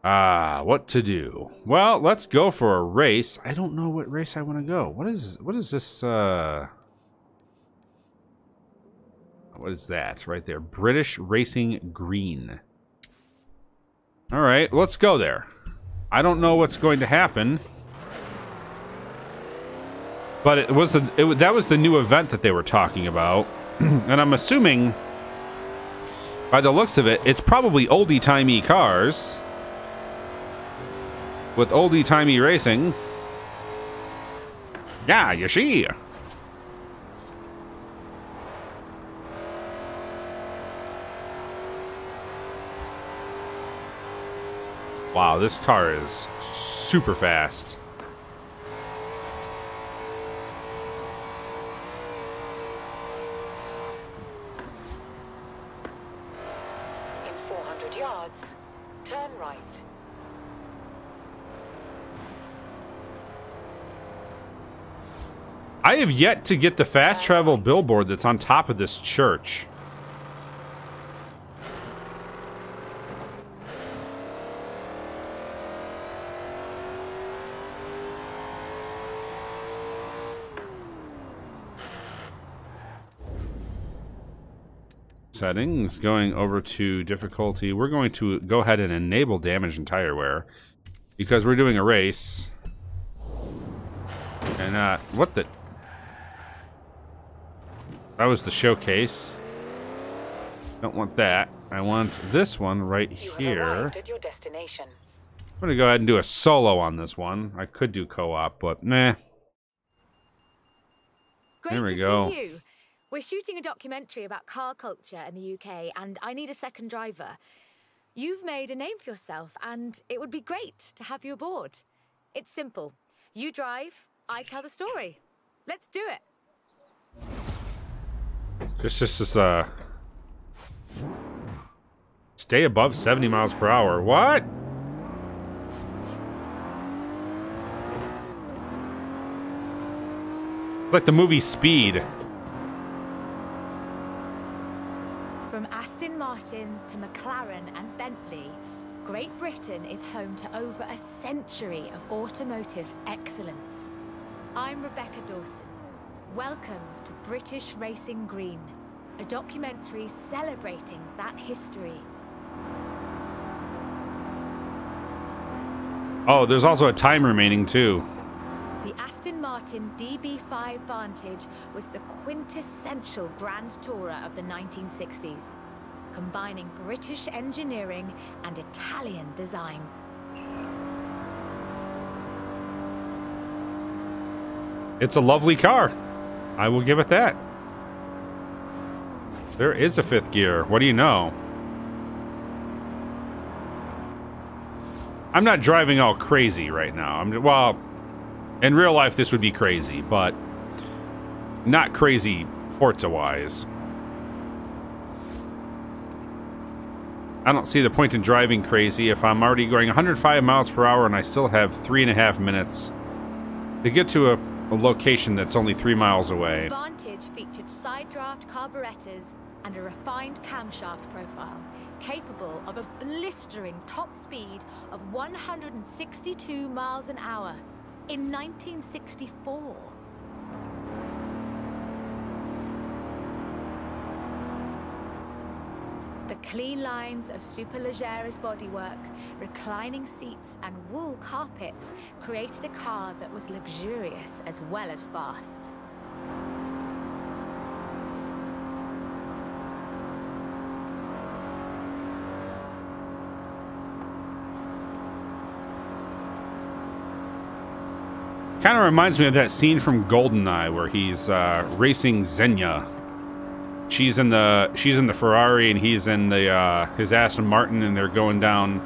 What to do? Well, let's go for a race. I don't know what race I want to go. What is this, what is that right there? British Racing Green. All right, let's go there. I don't know what's going to happen. But that was the new event that they were talking about. And I'm assuming, by the looks of it, it's probably oldie-timey cars. With oldie-timey racing. Yeah, you see. Wow, this car is super fast. In 400 yards, turn right. I have yet to get the fast travel billboard that's on top of this church. Settings, going over to difficulty. We're going to go ahead and enable damage and tire wear because we're doing a race. And what the? That was the showcase. Don't want that. I want this one right here. You have arrived at your destination. I'm gonna go ahead and do a solo on this one. I could do co-op, but nah. Great There we to go. see you. We're shooting a documentary about car culture in the UK, and I need a second driver. You've made a name for yourself, and it would be great to have you aboard. It's simple. You drive, I tell the story. Let's do it. Just stay above 70 miles per hour. What? It's like the movie Speed. From Aston Martin to McLaren and Bentley, Great Britain is home to over a century of automotive excellence. I'm Rebecca Dawson. Welcome to British Racing Green, a documentary celebrating that history. Oh, there's also a time remaining too. The Aston Martin DB5 Vantage was the quintessential Grand Tourer of the 1960s, combining British engineering and Italian design. It's a lovely car. I will give it that. There is a fifth gear. What do you know? I'm not driving all crazy right now. Well, in real life this would be crazy, but not crazy Forza-wise. I don't see the point in driving crazy if I'm already going 105 miles per hour and I still have 3.5 minutes to get to a location that's only 3 miles away. The Vantage featured side-draft carburetors and a refined camshaft profile, capable of a blistering top speed of 162 miles an hour in 1964. The clean lines of Superleggera's bodywork, reclining seats and wool carpets created a car that was luxurious as well as fast. Kind of reminds me of that scene from GoldenEye where he's racing Xenia. She's in the Ferrari and he's in the his Aston Martin, and they're going down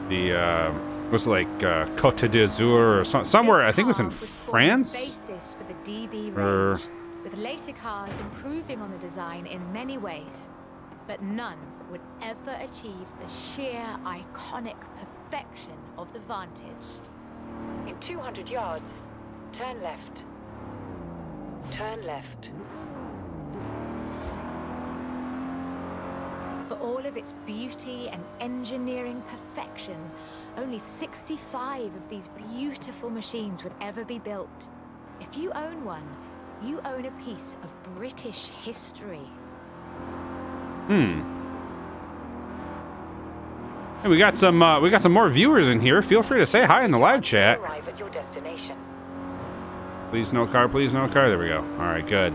the what's it like Côte d'Azur or somewhere. I think it was in France. Basis for the DB range, with later cars improving on the design in many ways, but none would ever achieve the sheer iconic perfection of the Vantage. In 200 yards, turn left. Turn left. For all of its beauty and engineering perfection, only 65 of these beautiful machines would ever be built. If you own one, you own a piece of British history. Hey, we got some more viewers in here. Feel free to say hi in the live chat. Arrive at your destination. Please no car, please no car. There we go. All right, good.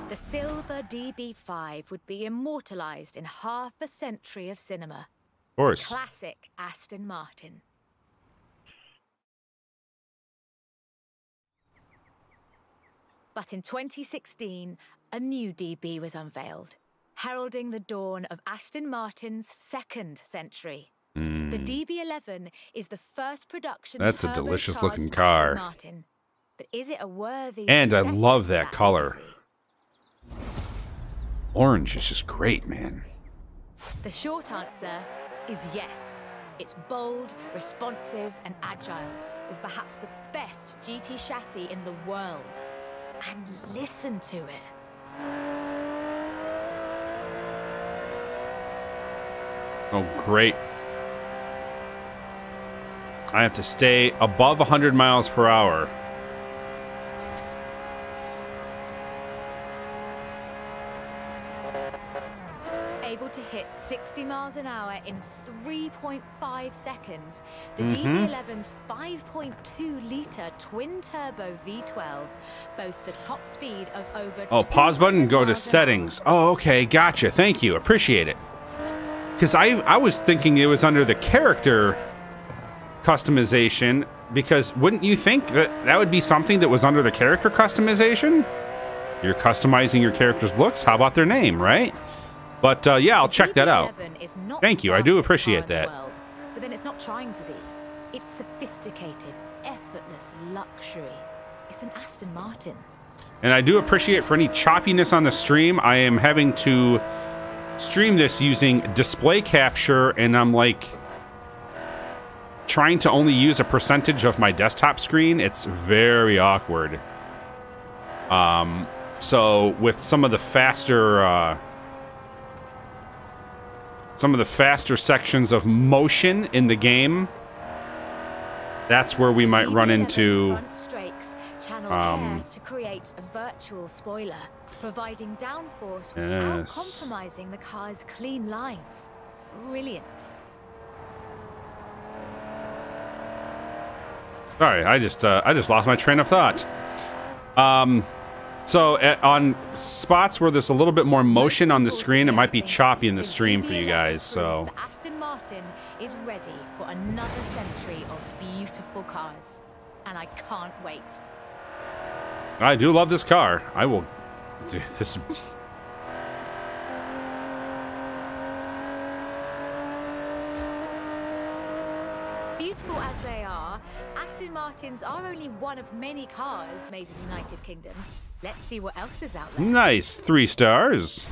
The silver DB5 would be immortalized in half a century of cinema. Of course. Classic Aston Martin. But in 2016, a new DB was unveiled, heralding the dawn of Aston Martin's second century. The DB11 is the first production. That's a delicious looking turbocharged car. Aston Martin. But is it a worthy And I successor love to that color. legacy? Orange is just great, man. The short answer is yes. It's bold, responsive, and agile. It's perhaps the best GT chassis in the world. And listen to it. Oh, great. I have to stay above 100 miles per hour. Able to hit 60 miles an hour in 3.5 seconds, the DB11's 5.2-litre twin-turbo V12 boasts a top speed of over. Oh, pause button, go to 200 miles an settings. hour. Oh, okay, gotcha. Thank you. Appreciate it. Because I was thinking it was under the character customization, because wouldn't you think that that would be something that was under the character customization? You're customizing your character's looks. How about their name, right? But yeah, I'll check that out. DB11 is not Thank the you. I do fastest appreciate car in the that. world, but then it's not trying to be. It's sophisticated, effortless luxury. It's an Aston Martin. And I do appreciate for any choppiness on the stream. I am having to stream this using display capture, and I'm like trying to only use a percentage of my desktop screen. It's very awkward. So with some of the faster sections of motion in the game, that's where we might run DB11's into front strakes channel air to create a virtual spoiler, providing downforce without Yes. compromising the car's clean lines. Brilliant. Sorry, I just lost my train of thought. So on spots where there's a little bit more motion on the screen, it might be choppy in the stream for you guys. So The Aston Martin is ready for another century of beautiful cars, and I can't wait. I do love this car. I will. This. Beautiful as they are, Aston Martins are only one of many cars made in the United Kingdom. Let's see what else is out there. Nice. 3 stars.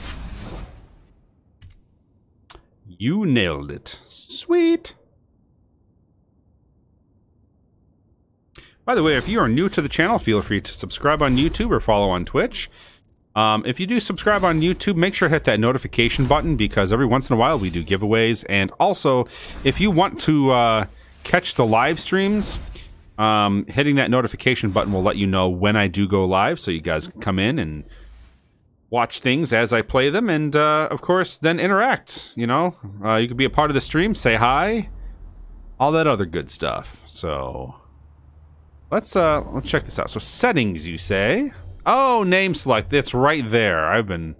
You nailed it. Sweet. By the way, if you are new to the channel, feel free to subscribe on YouTube or follow on Twitch. If you do subscribe on YouTube, make sure to hit that notification button, because every once in a while we do giveaways. And also, if you want to catch the live streams, hitting that notification button will let you know when I do go live, so you guys can come in and watch things as I play them, and of course then interact. You know, you could be a part of the stream, say hi, all that other good stuff. So let's check this out. So settings, you say? Oh, name select. It's right there. I've been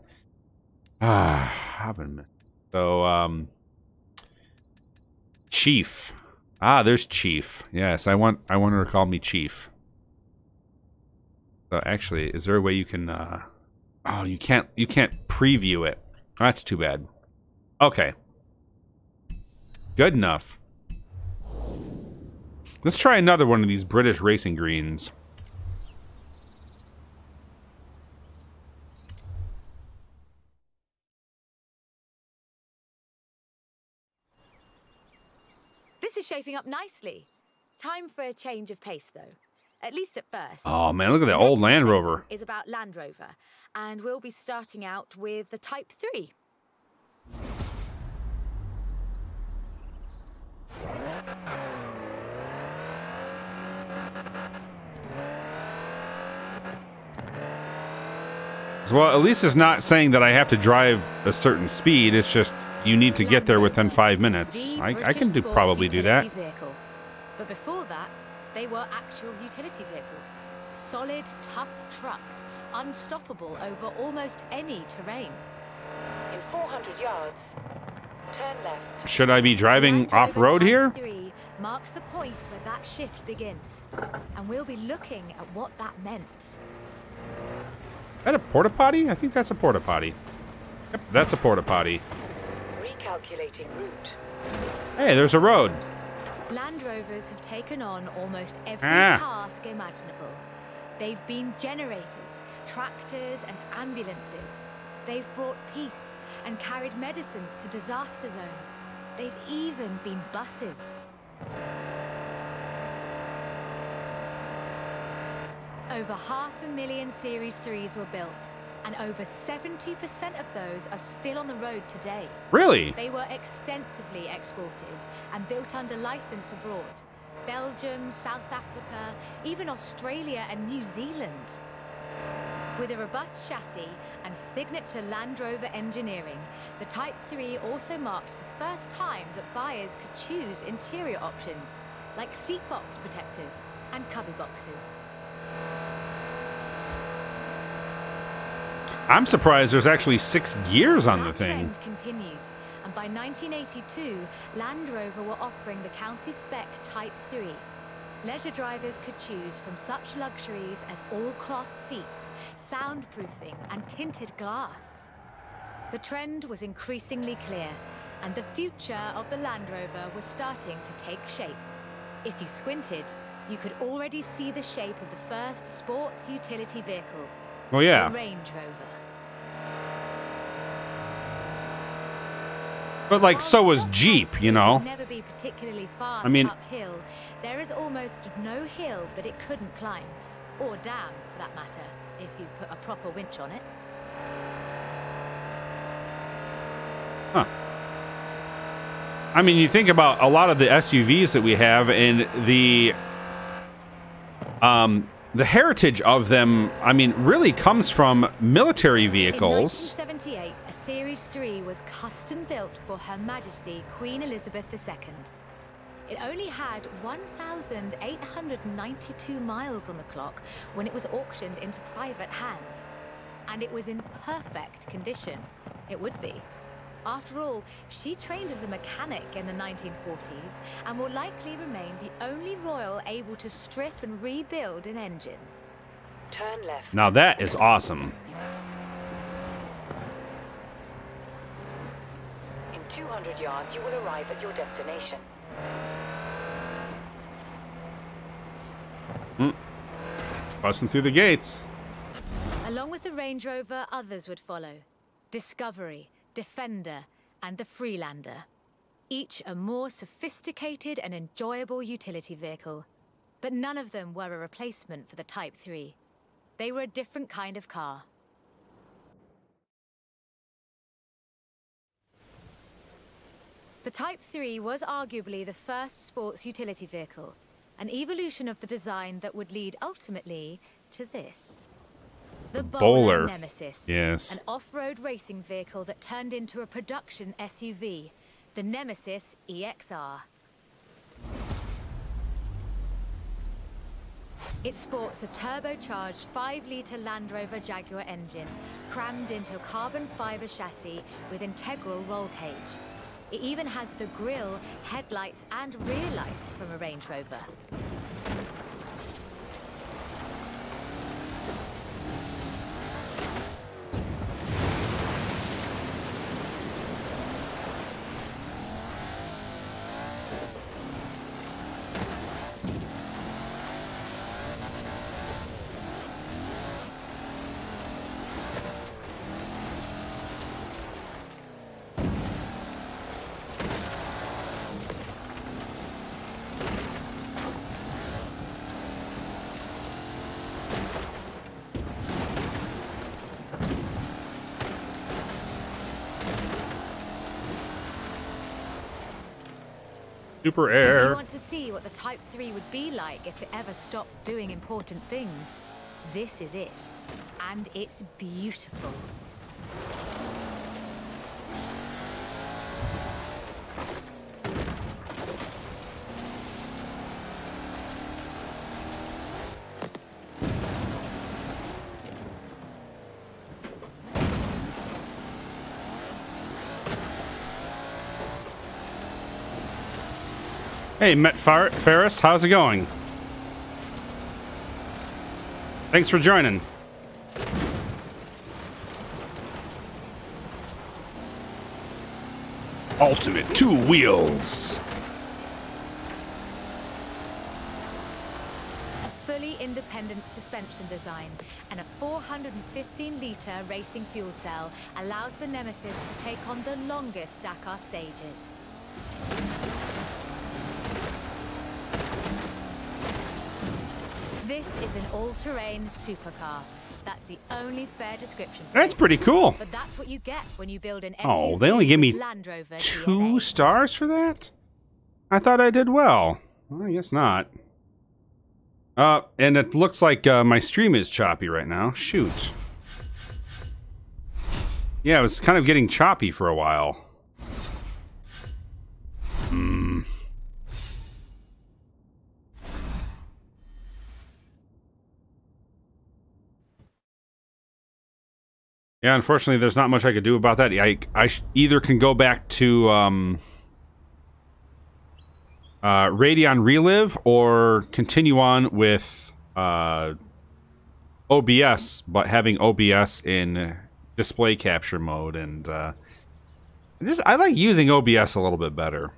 so Chief. There's Chief. Yes, I want her to call me Chief. So actually, is there a way you can oh, you can't preview it. That's too bad. Okay. Good enough. Let's try another one of these British racing greens. This is shaping up nicely. Time for a change of pace, though. At least at first. Oh, man, look at that old Land Rover. Is about Land Rover, and we'll be starting out with the Type 3. Well, at least it's not saying that I have to drive a certain speed. It's just you need to get there within 5 minutes. I can probably do that. Vehicle. But before that, they were actual utility vehicles. Solid, tough trucks, unstoppable over almost any terrain. In 400 yards, turn left. Should I be driving off-road here? Type 3 marks the point where that shift begins. And we'll be looking at what that meant. Is that a porta potty? I think that's a porta potty. Yep, that's a porta potty. Recalculating route. Hey, there's a road. Land Rovers have taken on almost every task imaginable. They've been generators, tractors, and ambulances. They've brought peace and carried medicines to disaster zones. They've even been buses. Over 500,000 Series 3s were built, and over 70% of those are still on the road today. Really? They were extensively exported and built under license abroad. Belgium, South Africa, even Australia and New Zealand. With a robust chassis and signature Land Rover engineering, the Type 3 also marked the first time that buyers could choose interior options, like seat box protectors and cubby boxes. I'm surprised there's actually 6 gears on the That thing. trend continued, and by 1982, Land Rover were offering the county spec Type 3. Leisure drivers could choose from such luxuries as all-cloth seats, soundproofing, and tinted glass. The trend was increasingly clear, and the future of the Land Rover was starting to take shape. If you squinted, you could already see the shape of the first sports utility vehicle. Oh, yeah. The Range Rover. But, like, so was Jeep, you know? Never be particularly fast I mean, uphill. There is almost no hill that it couldn't climb, or down, for that matter, if you've put a proper winch on it. huh. I mean, you think about a lot of the SUVs that we have and the heritage of them, I mean, really comes from military vehicles. In 1978, a Series 3 was custom built for Her Majesty Queen Elizabeth II. It only had 1,892 miles on the clock when it was auctioned into private hands. And it was in perfect condition. It would be. After all, she trained as a mechanic in the 1940s and will likely remain the only royal able to strip and rebuild an engine. Turn left. Now that is awesome. In 200 yards, you will arrive at your destination. Busting through the gates. Along with the Range Rover, others would follow. Discovery, Defender, and the Freelander. Each a more sophisticated and enjoyable utility vehicle. But none of them were a replacement for the Type 3. They were a different kind of car. The Type 3 was arguably the first sports utility vehicle, an evolution of the design that would lead ultimately to this. The Bowler Nemesis. Yes. An off-road racing vehicle that turned into a production SUV, the Nemesis EXR. It sports a turbocharged 5-litre Land Rover Jaguar engine, crammed into a carbon fibre chassis with integral roll cage. It even has the grille, headlights and rear lights from a Range Rover. Super If you air. want to see what the Type 3 would be like if it ever stopped doing important things, this is it. And it's beautiful. Hey, Met Ferris, how's it going? Thanks for joining. Ultimate 2 wheels. A fully independent suspension design and a 415-litre racing fuel cell allows the Nemesis to take on the longest Dakar stages. This is an all-terrain supercar. That's the only fair description for That's this. pretty cool. But that's what you get when you build an SUV. Oh, they only give me with Land Rover 2 DNA. stars for that? I thought I did well. Well, I guess not. And it looks like my stream is choppy right now. Shoot. Yeah, it was kind of getting choppy for a while. Yeah, unfortunately, there's not much I could do about that. I either can go back to Radeon Relive or continue on with OBS, but having OBS in display capture mode, and I like using OBS a little bit better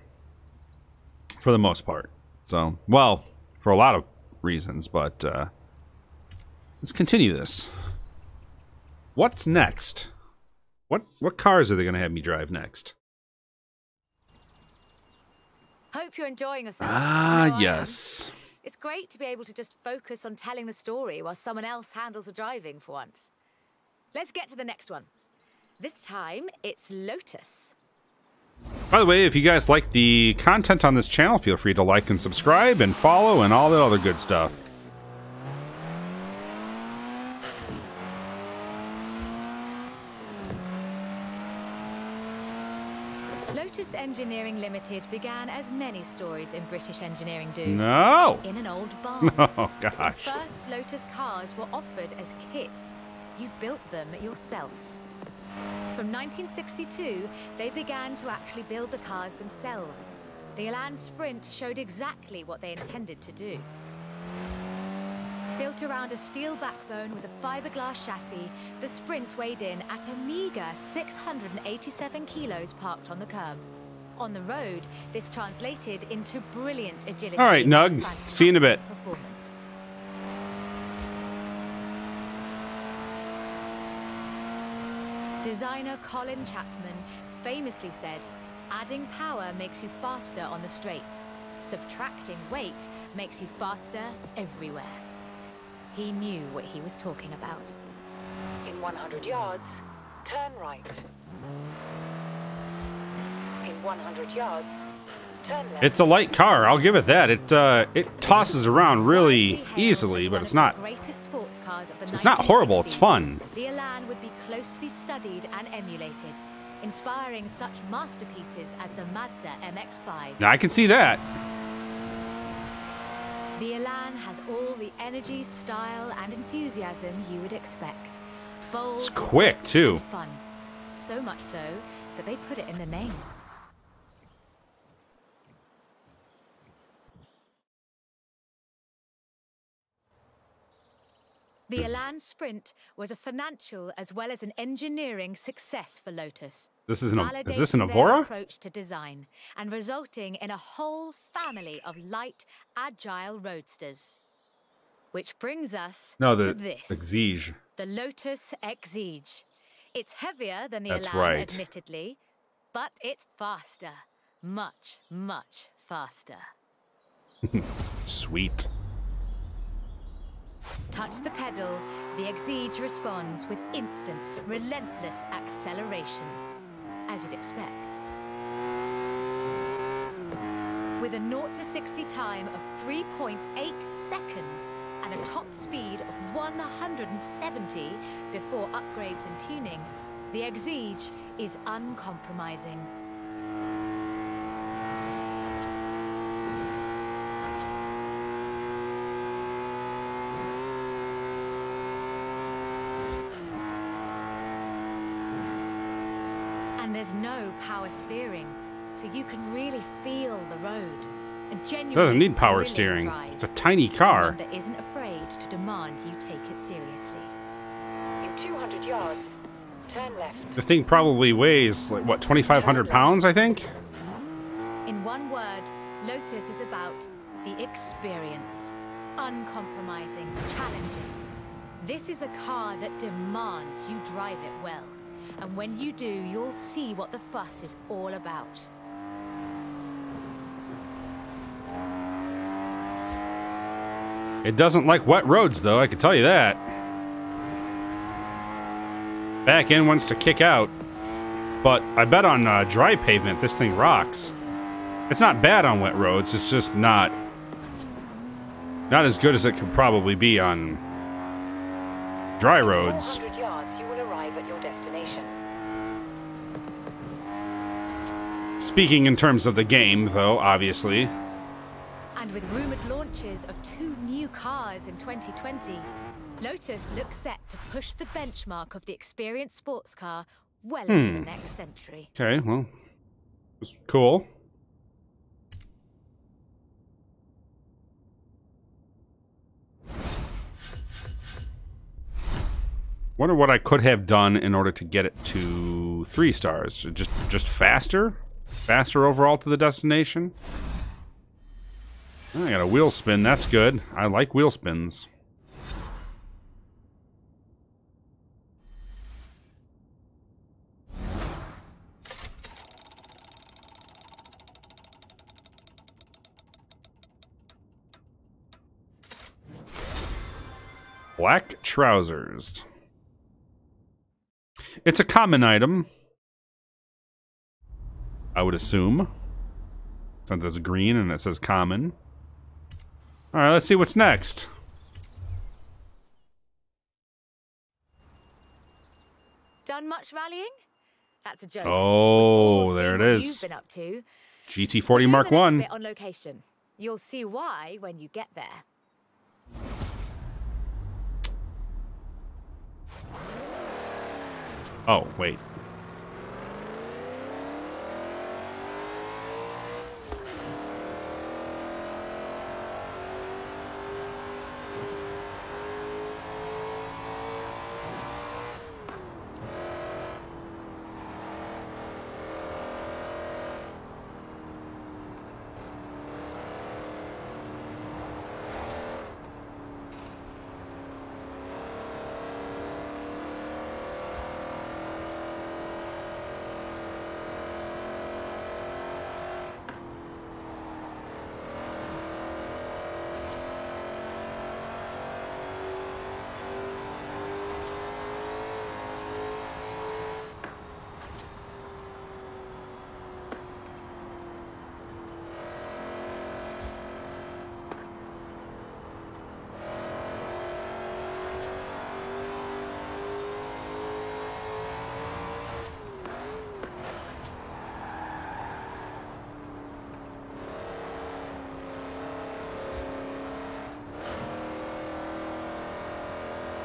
for the most part. So, well, for a lot of reasons, but let's continue this. What's next? What cars are they going to have me drive next? Hope you're enjoying yourself. Ah, I know I am. yes. It's great to be able to just focus on telling the story while someone else handles the driving for once. Let's get to the next one. This time, it's Lotus. By the way, if you guys like the content on this channel, feel free to like and subscribe and follow and all that other good stuff. Lotus Engineering Limited began as many stories in British engineering do. No! In an old barn. Oh, gosh. The first Lotus cars were offered as kits. You built them yourself. From 1962, they began to actually build the cars themselves. The Elan Sprint showed exactly what they intended to do. Built around a steel backbone with a fiberglass chassis, the Sprint weighed in at a meager 687 kilos parked on the curb. On the road, this translated into brilliant agility. All right, Nug. and See you in a bit. fantastic performance. Designer Colin Chapman famously said, "Adding power makes you faster on the straights. Subtracting weight makes you faster everywhere." He knew what he was talking about. In 100 yards, turn right. In 100 yards, turn left. It's a light car, I'll give it that. It tosses around really Widely hailed easily, as but one it's of not. the greatest sports cars of the It's not horrible, it's 1960s, fun. The Elan would be closely studied and emulated, inspiring such masterpieces as the Mazda MX-5. Now, I can see that. The Elan has all the energy, style, and enthusiasm you would expect. Bold, It's quick, too. and fun. So much so that they put it in the name. The Elan Sprint was a financial as well as an engineering success for Lotus. Is this an Validating their Evora? approach to design and resulting in a whole family of light, agile roadsters. Which brings us No, to the this. Exige. The Lotus Exige. It's heavier than the That's Elan, right. admittedly, but it's faster. Much, much faster. Sweet. Touch the pedal, the Exige responds with instant, relentless acceleration, as you'd expect. With a 0 to 60 time of 3.8 seconds and a top speed of 170 before upgrades and tuning, the Exige is uncompromising. And there's no power steering, so you can really feel the road. A genuinely Doesn't need power thrilling steering. drive. It's a tiny And car. one that isn't afraid to demand you take it seriously. In 200 yards, turn left. The thing probably weighs, like, what, 2,500 pounds, I think? In one word, Lotus is about the experience. Uncompromising, challenging. This is a car that demands you drive it well. And when you do, you'll see what the fuss is all about. It doesn't like wet roads, though, I can tell you that. Back end wants to kick out. But I bet on dry pavement, this thing rocks. It's not bad on wet roads, it's just not as good as it could probably be on dry roads. In 400 yards, you will arrive at your destination. Speaking in terms of the game, though, obviously. And with rumoured launches of 2 new cars in 2020, Lotus looks set to push the benchmark of the experienced sports car well into the next century. Okay, well, it's cool. Wonder what I could have done in order to get it to 3 stars. Just faster? Faster overall to the destination? I got a wheel spin, that's good. I like wheel spins. Black trousers. It's a common item, I would assume. Since it's green and it says common. Alright, let's see what's next. Done much rallying? That's a joke. Oh, We've all there seen it what is. You've been up to. GT40 We're doing Mark the next 1. bit on location. You'll see why when you get there. Oh, wait.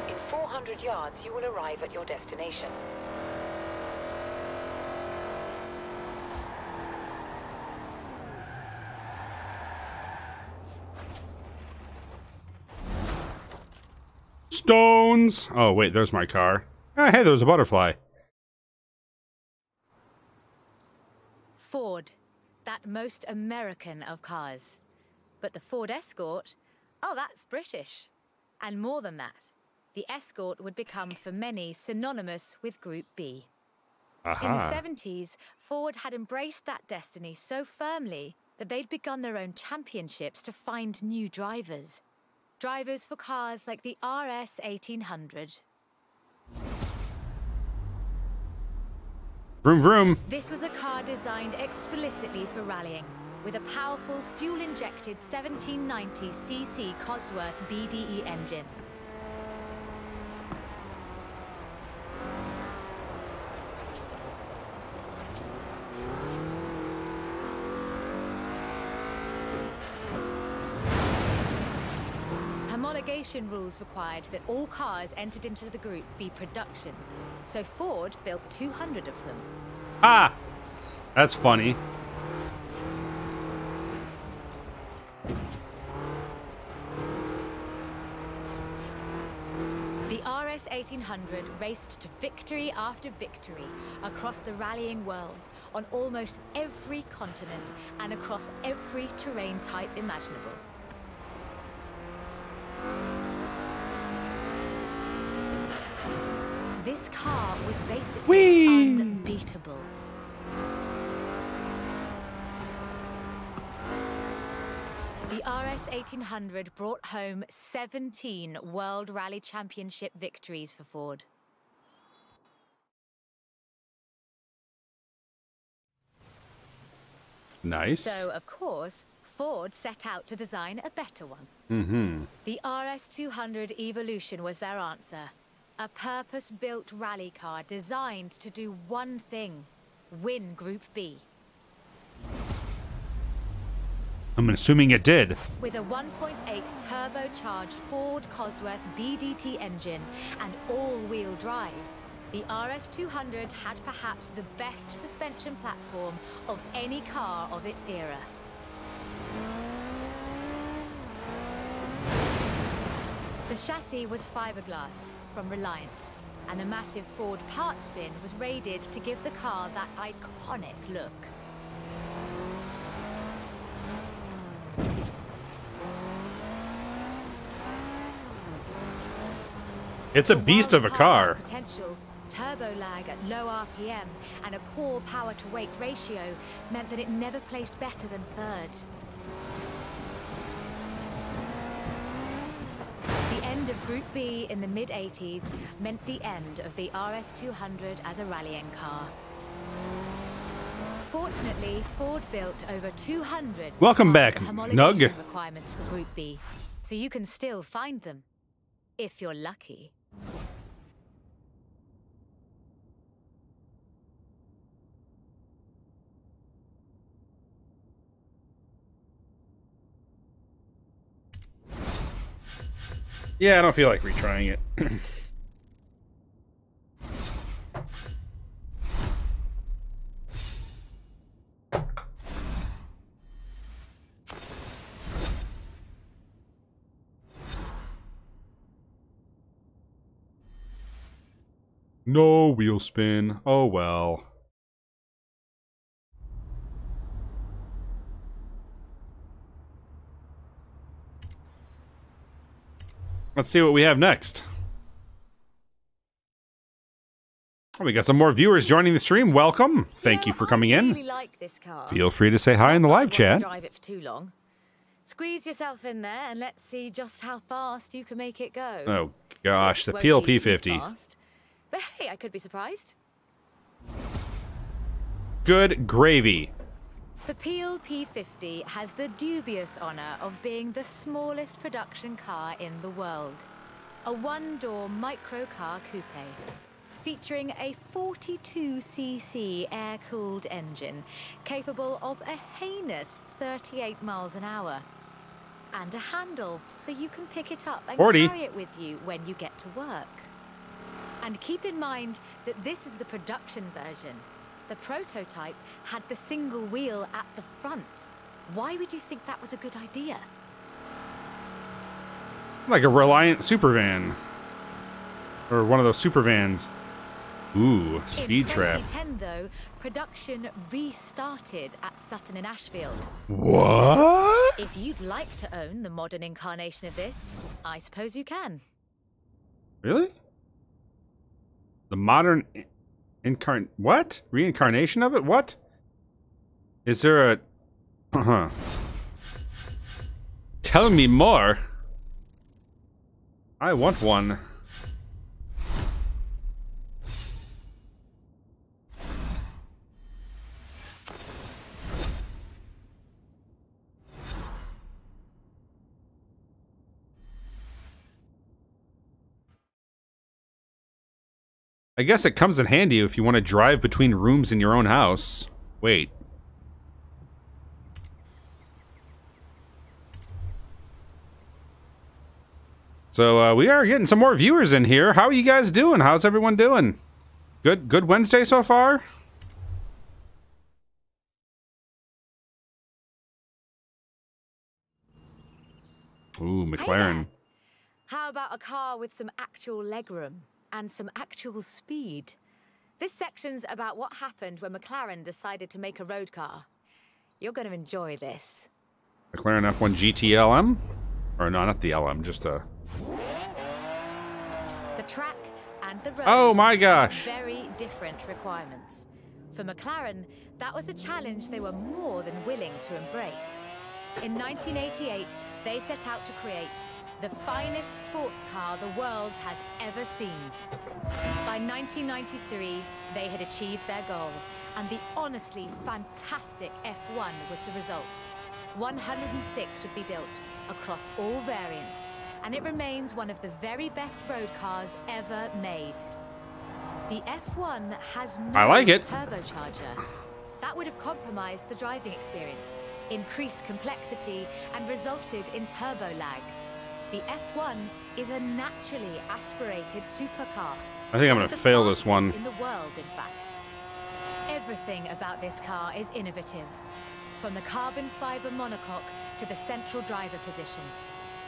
In 400 yards, you will arrive at your destination. Stones! Oh, wait, there's my car. Oh, hey, there's a butterfly. Ford, that most American of cars. But the Ford Escort, oh, that's British. And more than that, the Escort would become for many synonymous with Group B. Aha. In the 70s, Ford had embraced that destiny so firmly that they'd begun their own championships to find new drivers. Drivers for cars like the RS 1800. Vroom vroom. This was a car designed explicitly for rallying. with a powerful fuel-injected 1790cc Cosworth BDE engine. Homologation rules required that all cars entered into the group be production, so Ford built 200 of them. Ah! That's funny. The RS 1800 raced to victory after victory across the rallying world, on almost every continent and across every terrain type imaginable. This car was basically unbeatable. The RS 1800 brought home 17 World Rally Championship victories for Ford. Nice. So, of course, Ford set out to design a better one. The RS 200 Evolution was their answer. A purpose-built rally car designed to do one thing: win Group B. I'm assuming it did. With a 1.8 turbocharged Ford Cosworth BDT engine and all-wheel drive, the RS 200 had perhaps the best suspension platform of any car of its era. The chassis was fiberglass from Reliant, and the massive Ford parts bin was raided to give the car that iconic look. It's a beast of a car. Potential, turbo lag at low RPM, and a poor power-to-weight ratio meant that it never placed better than third. The end of Group B in the mid-80s meant the end of the RS 200 as a rallying car. Fortunately, Ford built over 200 Welcome back, homologation Nug. requirements for Group B, so you can still find them, if you're lucky. Yeah, I don't feel like retrying it. No wheel spin. Oh well. Let's see what we have next. Oh, we got some more viewers joining the stream. Welcome. Thank you for coming in. I really like this car. Feel free to say hi in the live chat. Drive it for too long. Squeeze yourself in there and let's see just how fast you can make it go. Oh gosh, the Won't Peel be too P50. fast, but hey, I could be surprised. Good gravy. The Peel P50 has the dubious honor of being the smallest production car in the world. A one-door microcar coupe, featuring a 42cc air-cooled engine, capable of a heinous 38 miles an hour. And a handle, so you can pick it up and 40. carry it with you when you get to work. And keep in mind that this is the production version. The prototype had the single wheel at the front. Why would you think that was a good idea? Like a Reliant supervan. Or one of those supervans. Ooh, speed trap. In 2010, though, production restarted at Sutton in Ashfield. What? If you'd like to own the modern incarnation of this, I suppose you can. Really? The modern what? Reincarnation of it? What? Is there a... Tell me more. I want one. I guess it comes in handy if you want to drive between rooms in your own house. Wait. So, we are getting some more viewers in here. How are you guys doing? How's everyone doing? Good Wednesday so far? Ooh, McLaren. Hey there. How about a car with some actual legroom and some actual speed? This section's about what happened when McLaren decided to make a road car. You're going to enjoy this. McLaren F1 GT LM? Or no, not the LM, just a... The track and the road. Oh my gosh. Have very different requirements. For McLaren, that was a challenge they were more than willing to embrace. In 1988, they set out to create the finest sports car the world has ever seen. By 1993, they had achieved their goal, and the honestly fantastic F1 was the result. 106 would be built across all variants, and it remains one of the very best road cars ever made. The F1 has no turbocharger. That would have compromised the driving experience, increased complexity, and resulted in turbo lag. The F1 is a naturally aspirated supercar. I think I'm going to fail this one. In the world, in fact. Everything about this car is innovative. From the carbon fiber monocoque to the central driver position.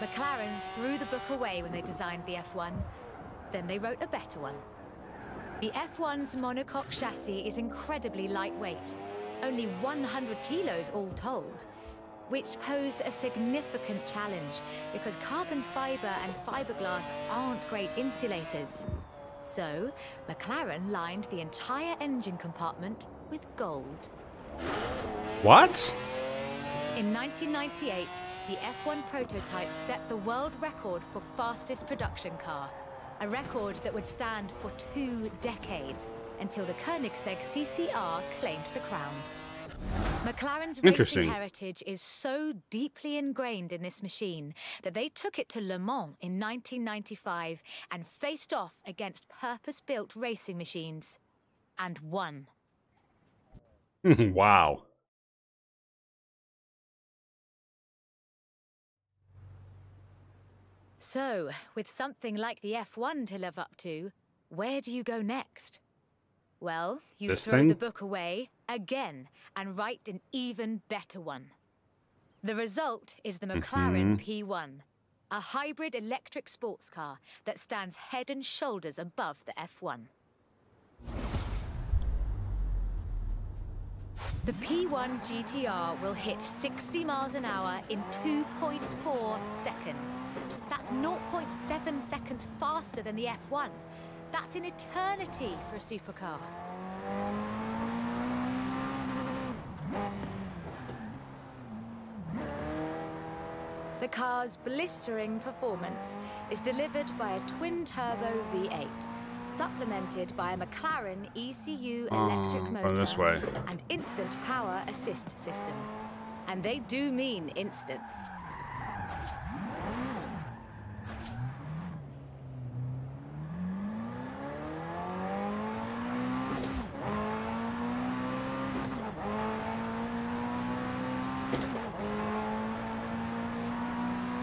McLaren threw the book away when they designed the F1. Then they wrote a better one. The F1's monocoque chassis is incredibly lightweight, only 100 kilos all told, which posed a significant challenge because carbon fiber and fiberglass aren't great insulators. So, McLaren lined the entire engine compartment with gold. What? In 1998, the F1 prototype set the world record for fastest production car, a record that would stand for 2 decades until the Koenigsegg CCR claimed the crown. McLaren's racing heritage is so deeply ingrained in this machine that they took it to Le Mans in 1995 and faced off against purpose-built racing machines, and won. Wow. So, with something like the F1 to live up to, where do you go next? Well, you throw the book away again and write an even better one. The result is the McLaren P1, a hybrid electric sports car that stands head and shoulders above the F1. The P1 GTR will hit 60 miles an hour in 2.4 seconds. That's 0.7 seconds faster than the F1. That's an eternity for a supercar. The car's blistering performance is delivered by a twin-turbo V8, supplemented by a McLaren ECU electric motor and instant power assist system. And they do mean instant.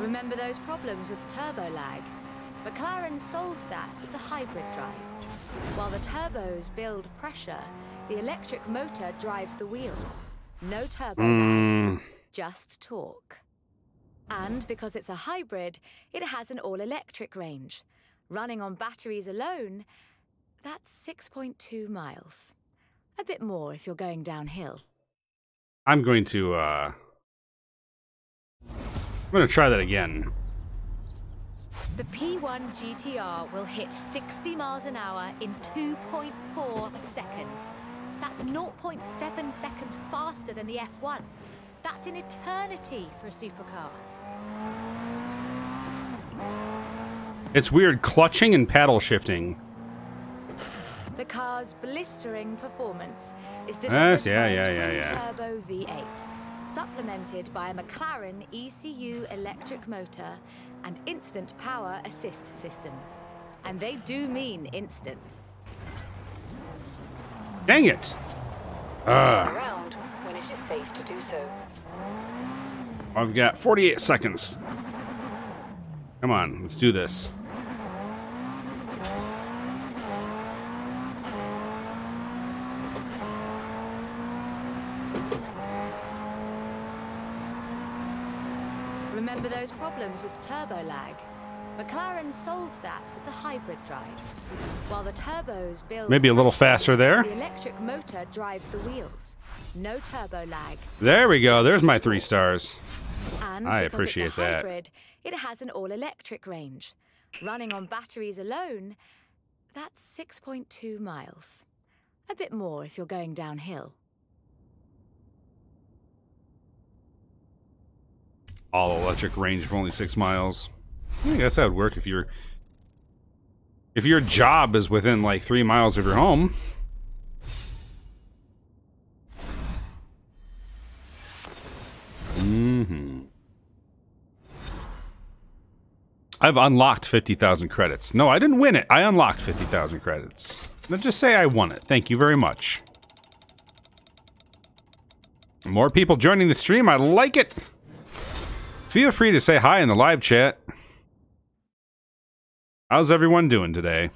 Remember those problems with turbo lag? McLaren solved that with the hybrid drive. While the turbos build pressure, the electric motor drives the wheels. No turbo lag, just torque. And because it's a hybrid, it has an all-electric range. Running on batteries alone, that's 6.2 miles. A bit more if you're going downhill. I'm going to try that again. The P1 GTR will hit 60 miles an hour in 2.4 seconds. That's 0.7 seconds faster than the F1. That's an eternity for a supercar. It's weird clutching and paddle shifting. The car's blistering performance is delivered by a twin-turbo V8, supplemented by a McLaren ECU electric motor and instant power assist system. And they do mean instant. Dang it! Turn around when it is safe to do so. I've got 48 seconds. Come on, let's do this. Remember those problems with turbo lag? McLaren solved that with the hybrid drive. While the turbos build... Maybe a little faster there. The electric motor drives the wheels. No turbo lag. There we go. There's my 3 stars. And I because appreciate it's a that. hybrid, it has an all-electric range. Running on batteries alone, that's 6.2 miles. A bit more if you're going downhill. All electric range of only 6 miles. I guess that would work if your job is within like 3 miles of your home. I've unlocked 50,000 credits. No, I didn't win it. I unlocked 50,000 credits. Let's just say I won it. Thank you very much. More people joining the stream. I like it. Feel free to say hi in the live chat. How's everyone doing today?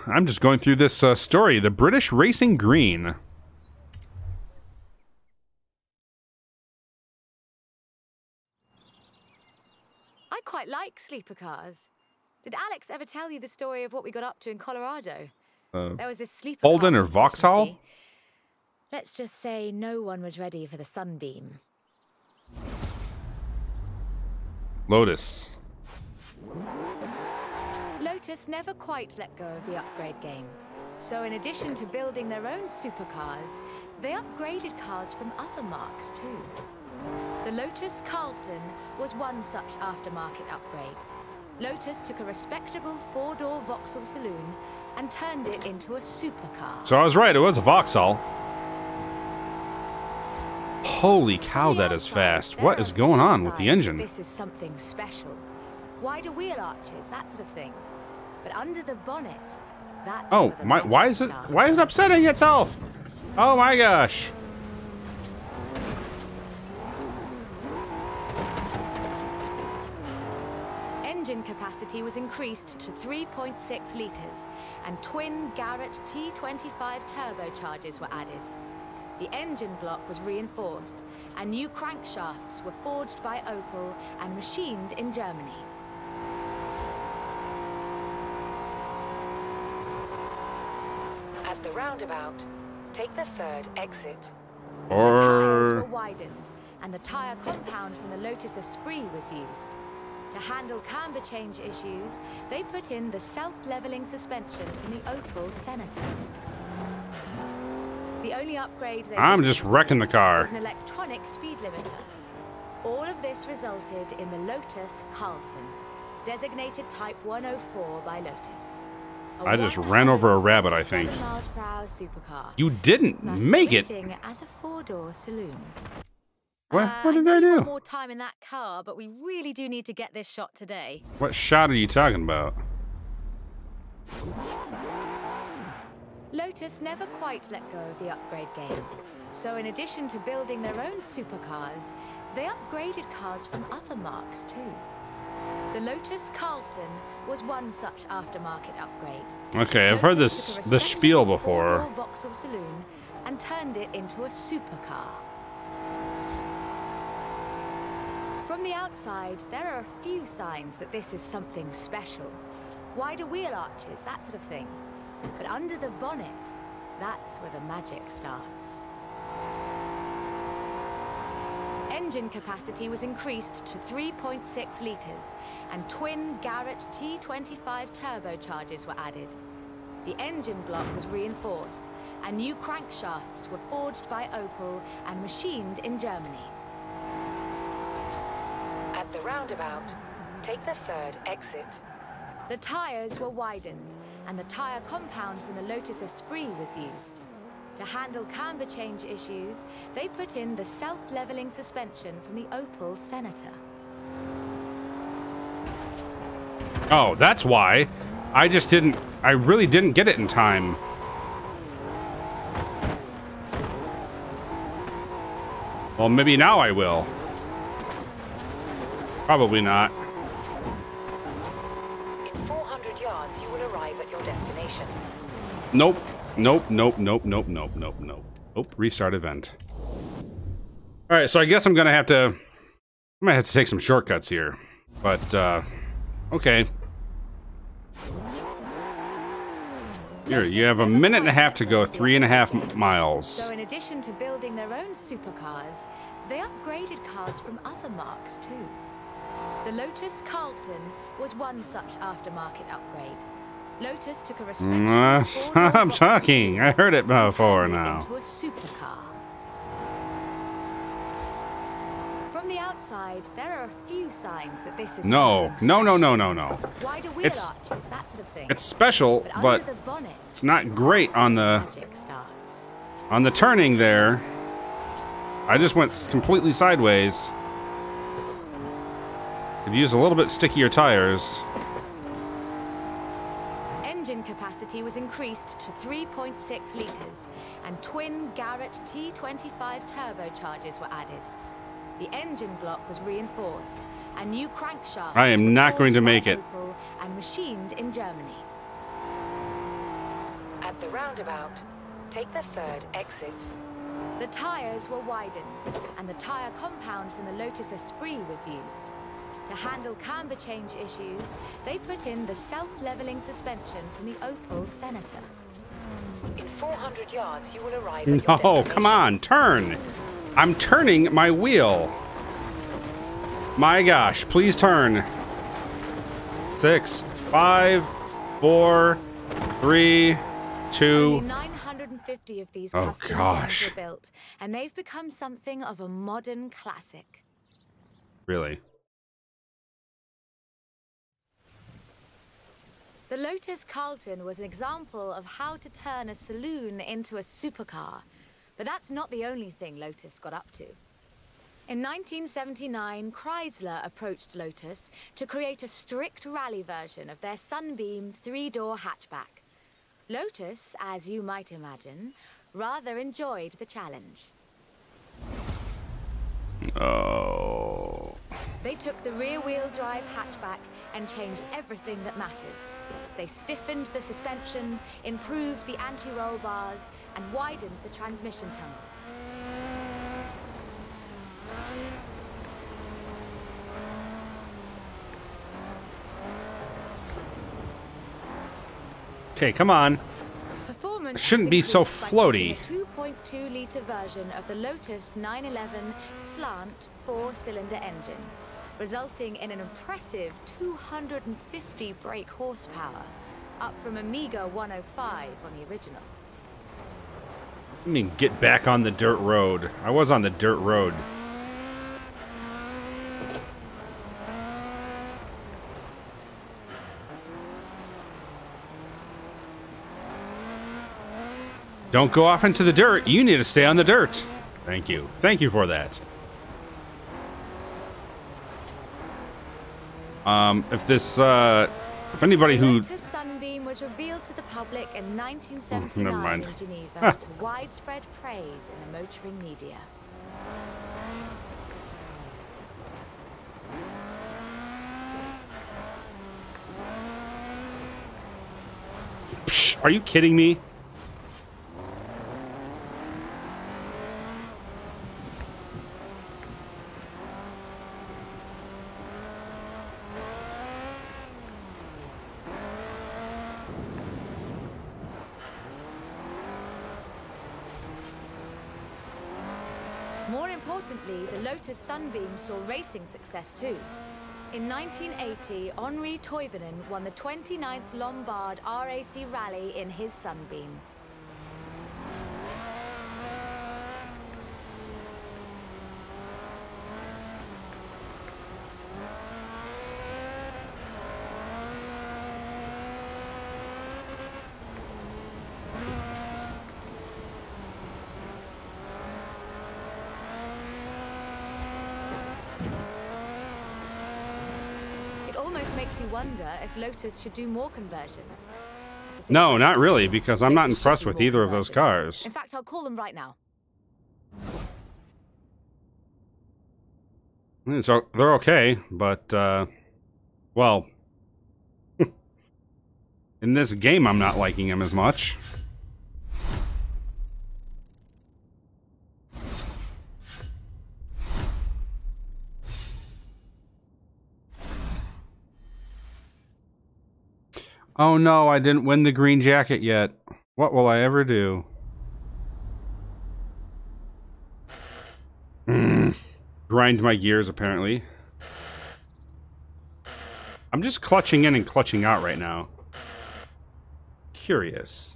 I'm just going through this story. The British Racing Green. I quite like sleeper cars. Did Alex ever tell you the story of what we got up to in Colorado? There was this sleeper Holden car or Vauxhall? competition, see? Let's just say no one was ready for the sunbeam. Lotus. Lotus never quite let go of the upgrade game. So in addition to building their own supercars, they upgraded cars from other marques too. The Lotus Carlton was one such aftermarket upgrade. Lotus took a respectable 4-door Vauxhall saloon and turned it into a supercar. So I was right, it was a Vauxhall. Holy cow, that is fast. What is going on with the engine? This is something special. Wider wheel arches, that sort of thing. But under the bonnet, that's Oh, where the my, why is magic it starts. upsetting itself? Oh my gosh. Engine capacity was increased to 3.6 litres, and twin Garrett T25 turbochargers were added. The engine block was reinforced, and new crankshafts were forged by Opel and machined in Germany. At the roundabout, take the 3rd exit. The tyres were Or widened, and the tyre compound from the Lotus Esprit was used. To handle camber change issues, they put in the self-leveling suspension from the Opel Senator. The only upgrade they I'm didn't just put wrecking in the car. was an electronic speed limiter. All of this resulted in the Lotus Carlton, designated Type 104 by Lotus. I just ran over a rabbit, I think. 177 miles per hour supercar. you didn't make it. Masquerading as a 4-door saloon. What did know I you do? want more time in that car, but we really do need to get this shot today. What shot are you talking about? Lotus never quite let go of the upgrade game. So in addition to building their own supercars, they upgraded cars from other marques too. The Lotus Carlton was one such aftermarket upgrade. Okay, I've heard Lotus this took a spiel respectable before. 4-door Vauxhall saloon and turned it into a supercar. From the outside, there are a few signs that this is something special. Wider wheel arches, that sort of thing. But under the bonnet, that's where the magic starts. Engine capacity was increased to 3.6 litres, and twin Garrett T25 turbochargers were added. The engine block was reinforced, and new crankshafts were forged by Opel and machined in Germany. At the roundabout, take the 3rd exit. The tyres were widened, and the tyre compound from the Lotus Esprit was used. To handle camber change issues, they put in the self-leveling suspension from the Opel Senator. Oh, that's why. I just didn't... I really didn't get it in time. Well, maybe now I will. Probably not. In 400 yards, you will arrive at your destination. Nope. Nope, nope, nope, nope, nope, nope, nope. Nope, restart event. Alright, so I guess I'm gonna have to... I might have to take some shortcuts here. But, okay. Here, you have a minute and a half to go, 3.5 miles. So in addition to building their own supercars, they upgraded cars from other marques too. The Lotus Carlton was one such aftermarket upgrade. Lotus took a respectable four-door I'm talking. I heard it before and turned it now. into a supercar. From the outside, there are a few signs that this is No, something no, no, special. no, no, no. Wider wheel It's- arches, that sort of thing. It's special, But but under the bonnet, it's not great on the magic starts. turning there. I just went completely sideways. Could use a little bit stickier tires. Engine capacity was increased to 3.6 litres, and twin Garrett T25 turbochargers were added. The engine block was reinforced, and new crankshafts I am were not going to forged by make it. Opel and machined in Germany. At the roundabout, take the third exit. The tyres were widened, and the tyre compound from the Lotus Esprit was used. To handle camber change issues, they put in the self-leveling suspension from the Opel Senator. In 400 yards, you will arrive at your destination. Oh, come on, turn! I'm turning my wheel. My gosh, please turn. 6, 5, 4, 3, 2. Only 950 of these Oh, custom gosh. gens were built, and they've become something of a modern classic. Really? The Lotus Carlton was an example of how to turn a saloon into a supercar. But that's not the only thing Lotus got up to. In 1979, Chrysler approached Lotus to create a strict rally version of their Sunbeam three-door hatchback. Lotus, as you might imagine, rather enjoyed the challenge. Oh. They took the rear-wheel drive hatchback and changed everything that matters. They stiffened the suspension, improved the anti-roll bars, and widened the transmission tunnel. Okay, come on. Performance Shouldn't be so floaty. A 2.2-litre version of the Lotus 911 slant four-cylinder engine, resulting in an impressive 250 brake horsepower, up from a meager 105 on the original. I mean, get back on the dirt road. I was on the dirt road. Don't go off into the dirt. You need to stay on the dirt. Thank you. Thank you for that. If anybody who... Lotus Sunbeam was revealed to the public in 1979 never mind. in Geneva to widespread praise in the motoring media. Psh, are you kidding me? More importantly, the Lotus Sunbeam saw racing success too. In 1980, Henri Toivonen won the 29th Lombard RAC Rally in his Sunbeam. It almost makes you wonder if Lotus should do more conversion. No, not really, because I'm not Lotus impressed should do with more either of those conversions. cars. In fact, I'll call them right now. So they're okay, but well, in this game, I'm not liking them as much. Oh no, I didn't win the green jacket yet. What will I ever do? Grind my gears, apparently. I'm just clutching in and clutching out right now. Curious.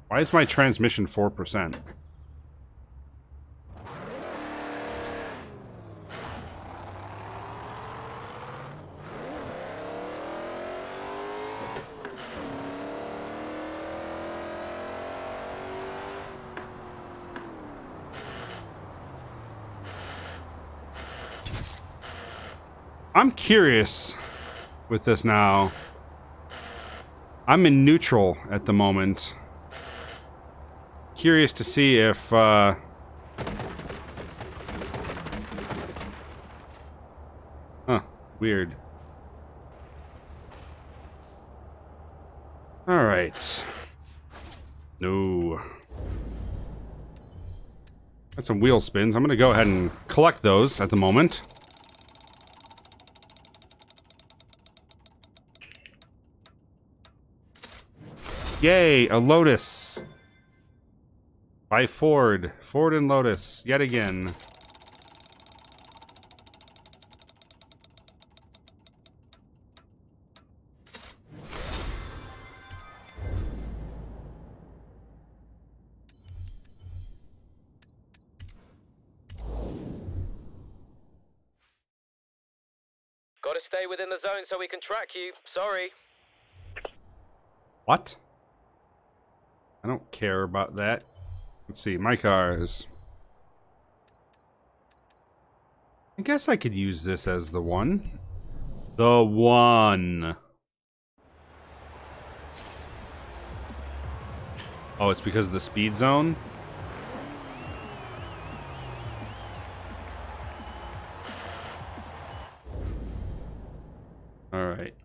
Why is my transmission 4%? I'm curious with this now. I'm in neutral at the moment. Curious to see if huh, weird. All right. No. Got some wheel spins. I'm gonna go ahead and collect those at the moment. Yay, a Lotus. By Ford. Ford and Lotus, yet again. Gotta stay within the zone so we can track you. Sorry. What? I don't care about that. Let's see, my cars. I guess I could use this as the one. The one. Oh, it's because of the speed zone? Alright.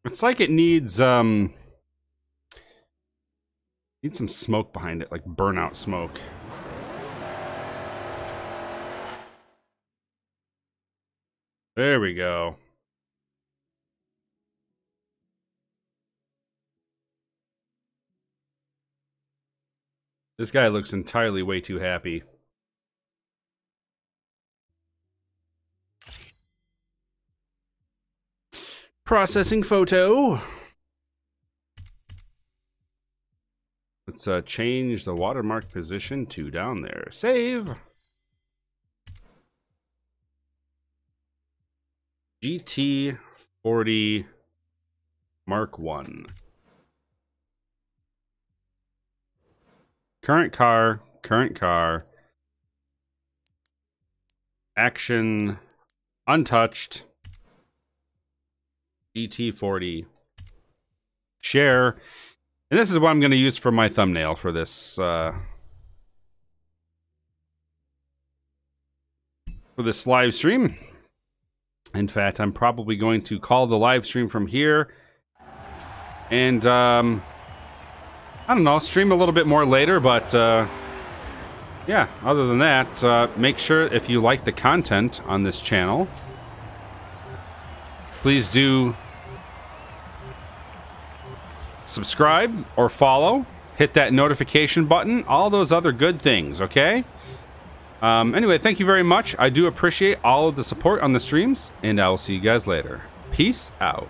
It's like it needs some smoke behind it, like burnout smoke. There we go. This guy looks entirely way too happy. Processing photo. Let's change the watermark position to down there. Save. GT40 Mark 1. Current car. Action untouched. GT40. Share. And this is what I'm going to use for my thumbnail for this for this live stream. In fact, I'm probably going to call the live stream from here. And, I don't know, stream a little bit more later, but, yeah, other than that, make sure if you like the content on this channel, please do subscribe or follow, hit that notification button, all those other good things, okay? Anyway, thank you very much. I do appreciate all of the support on the streams, and I will see you guys later. Peace out.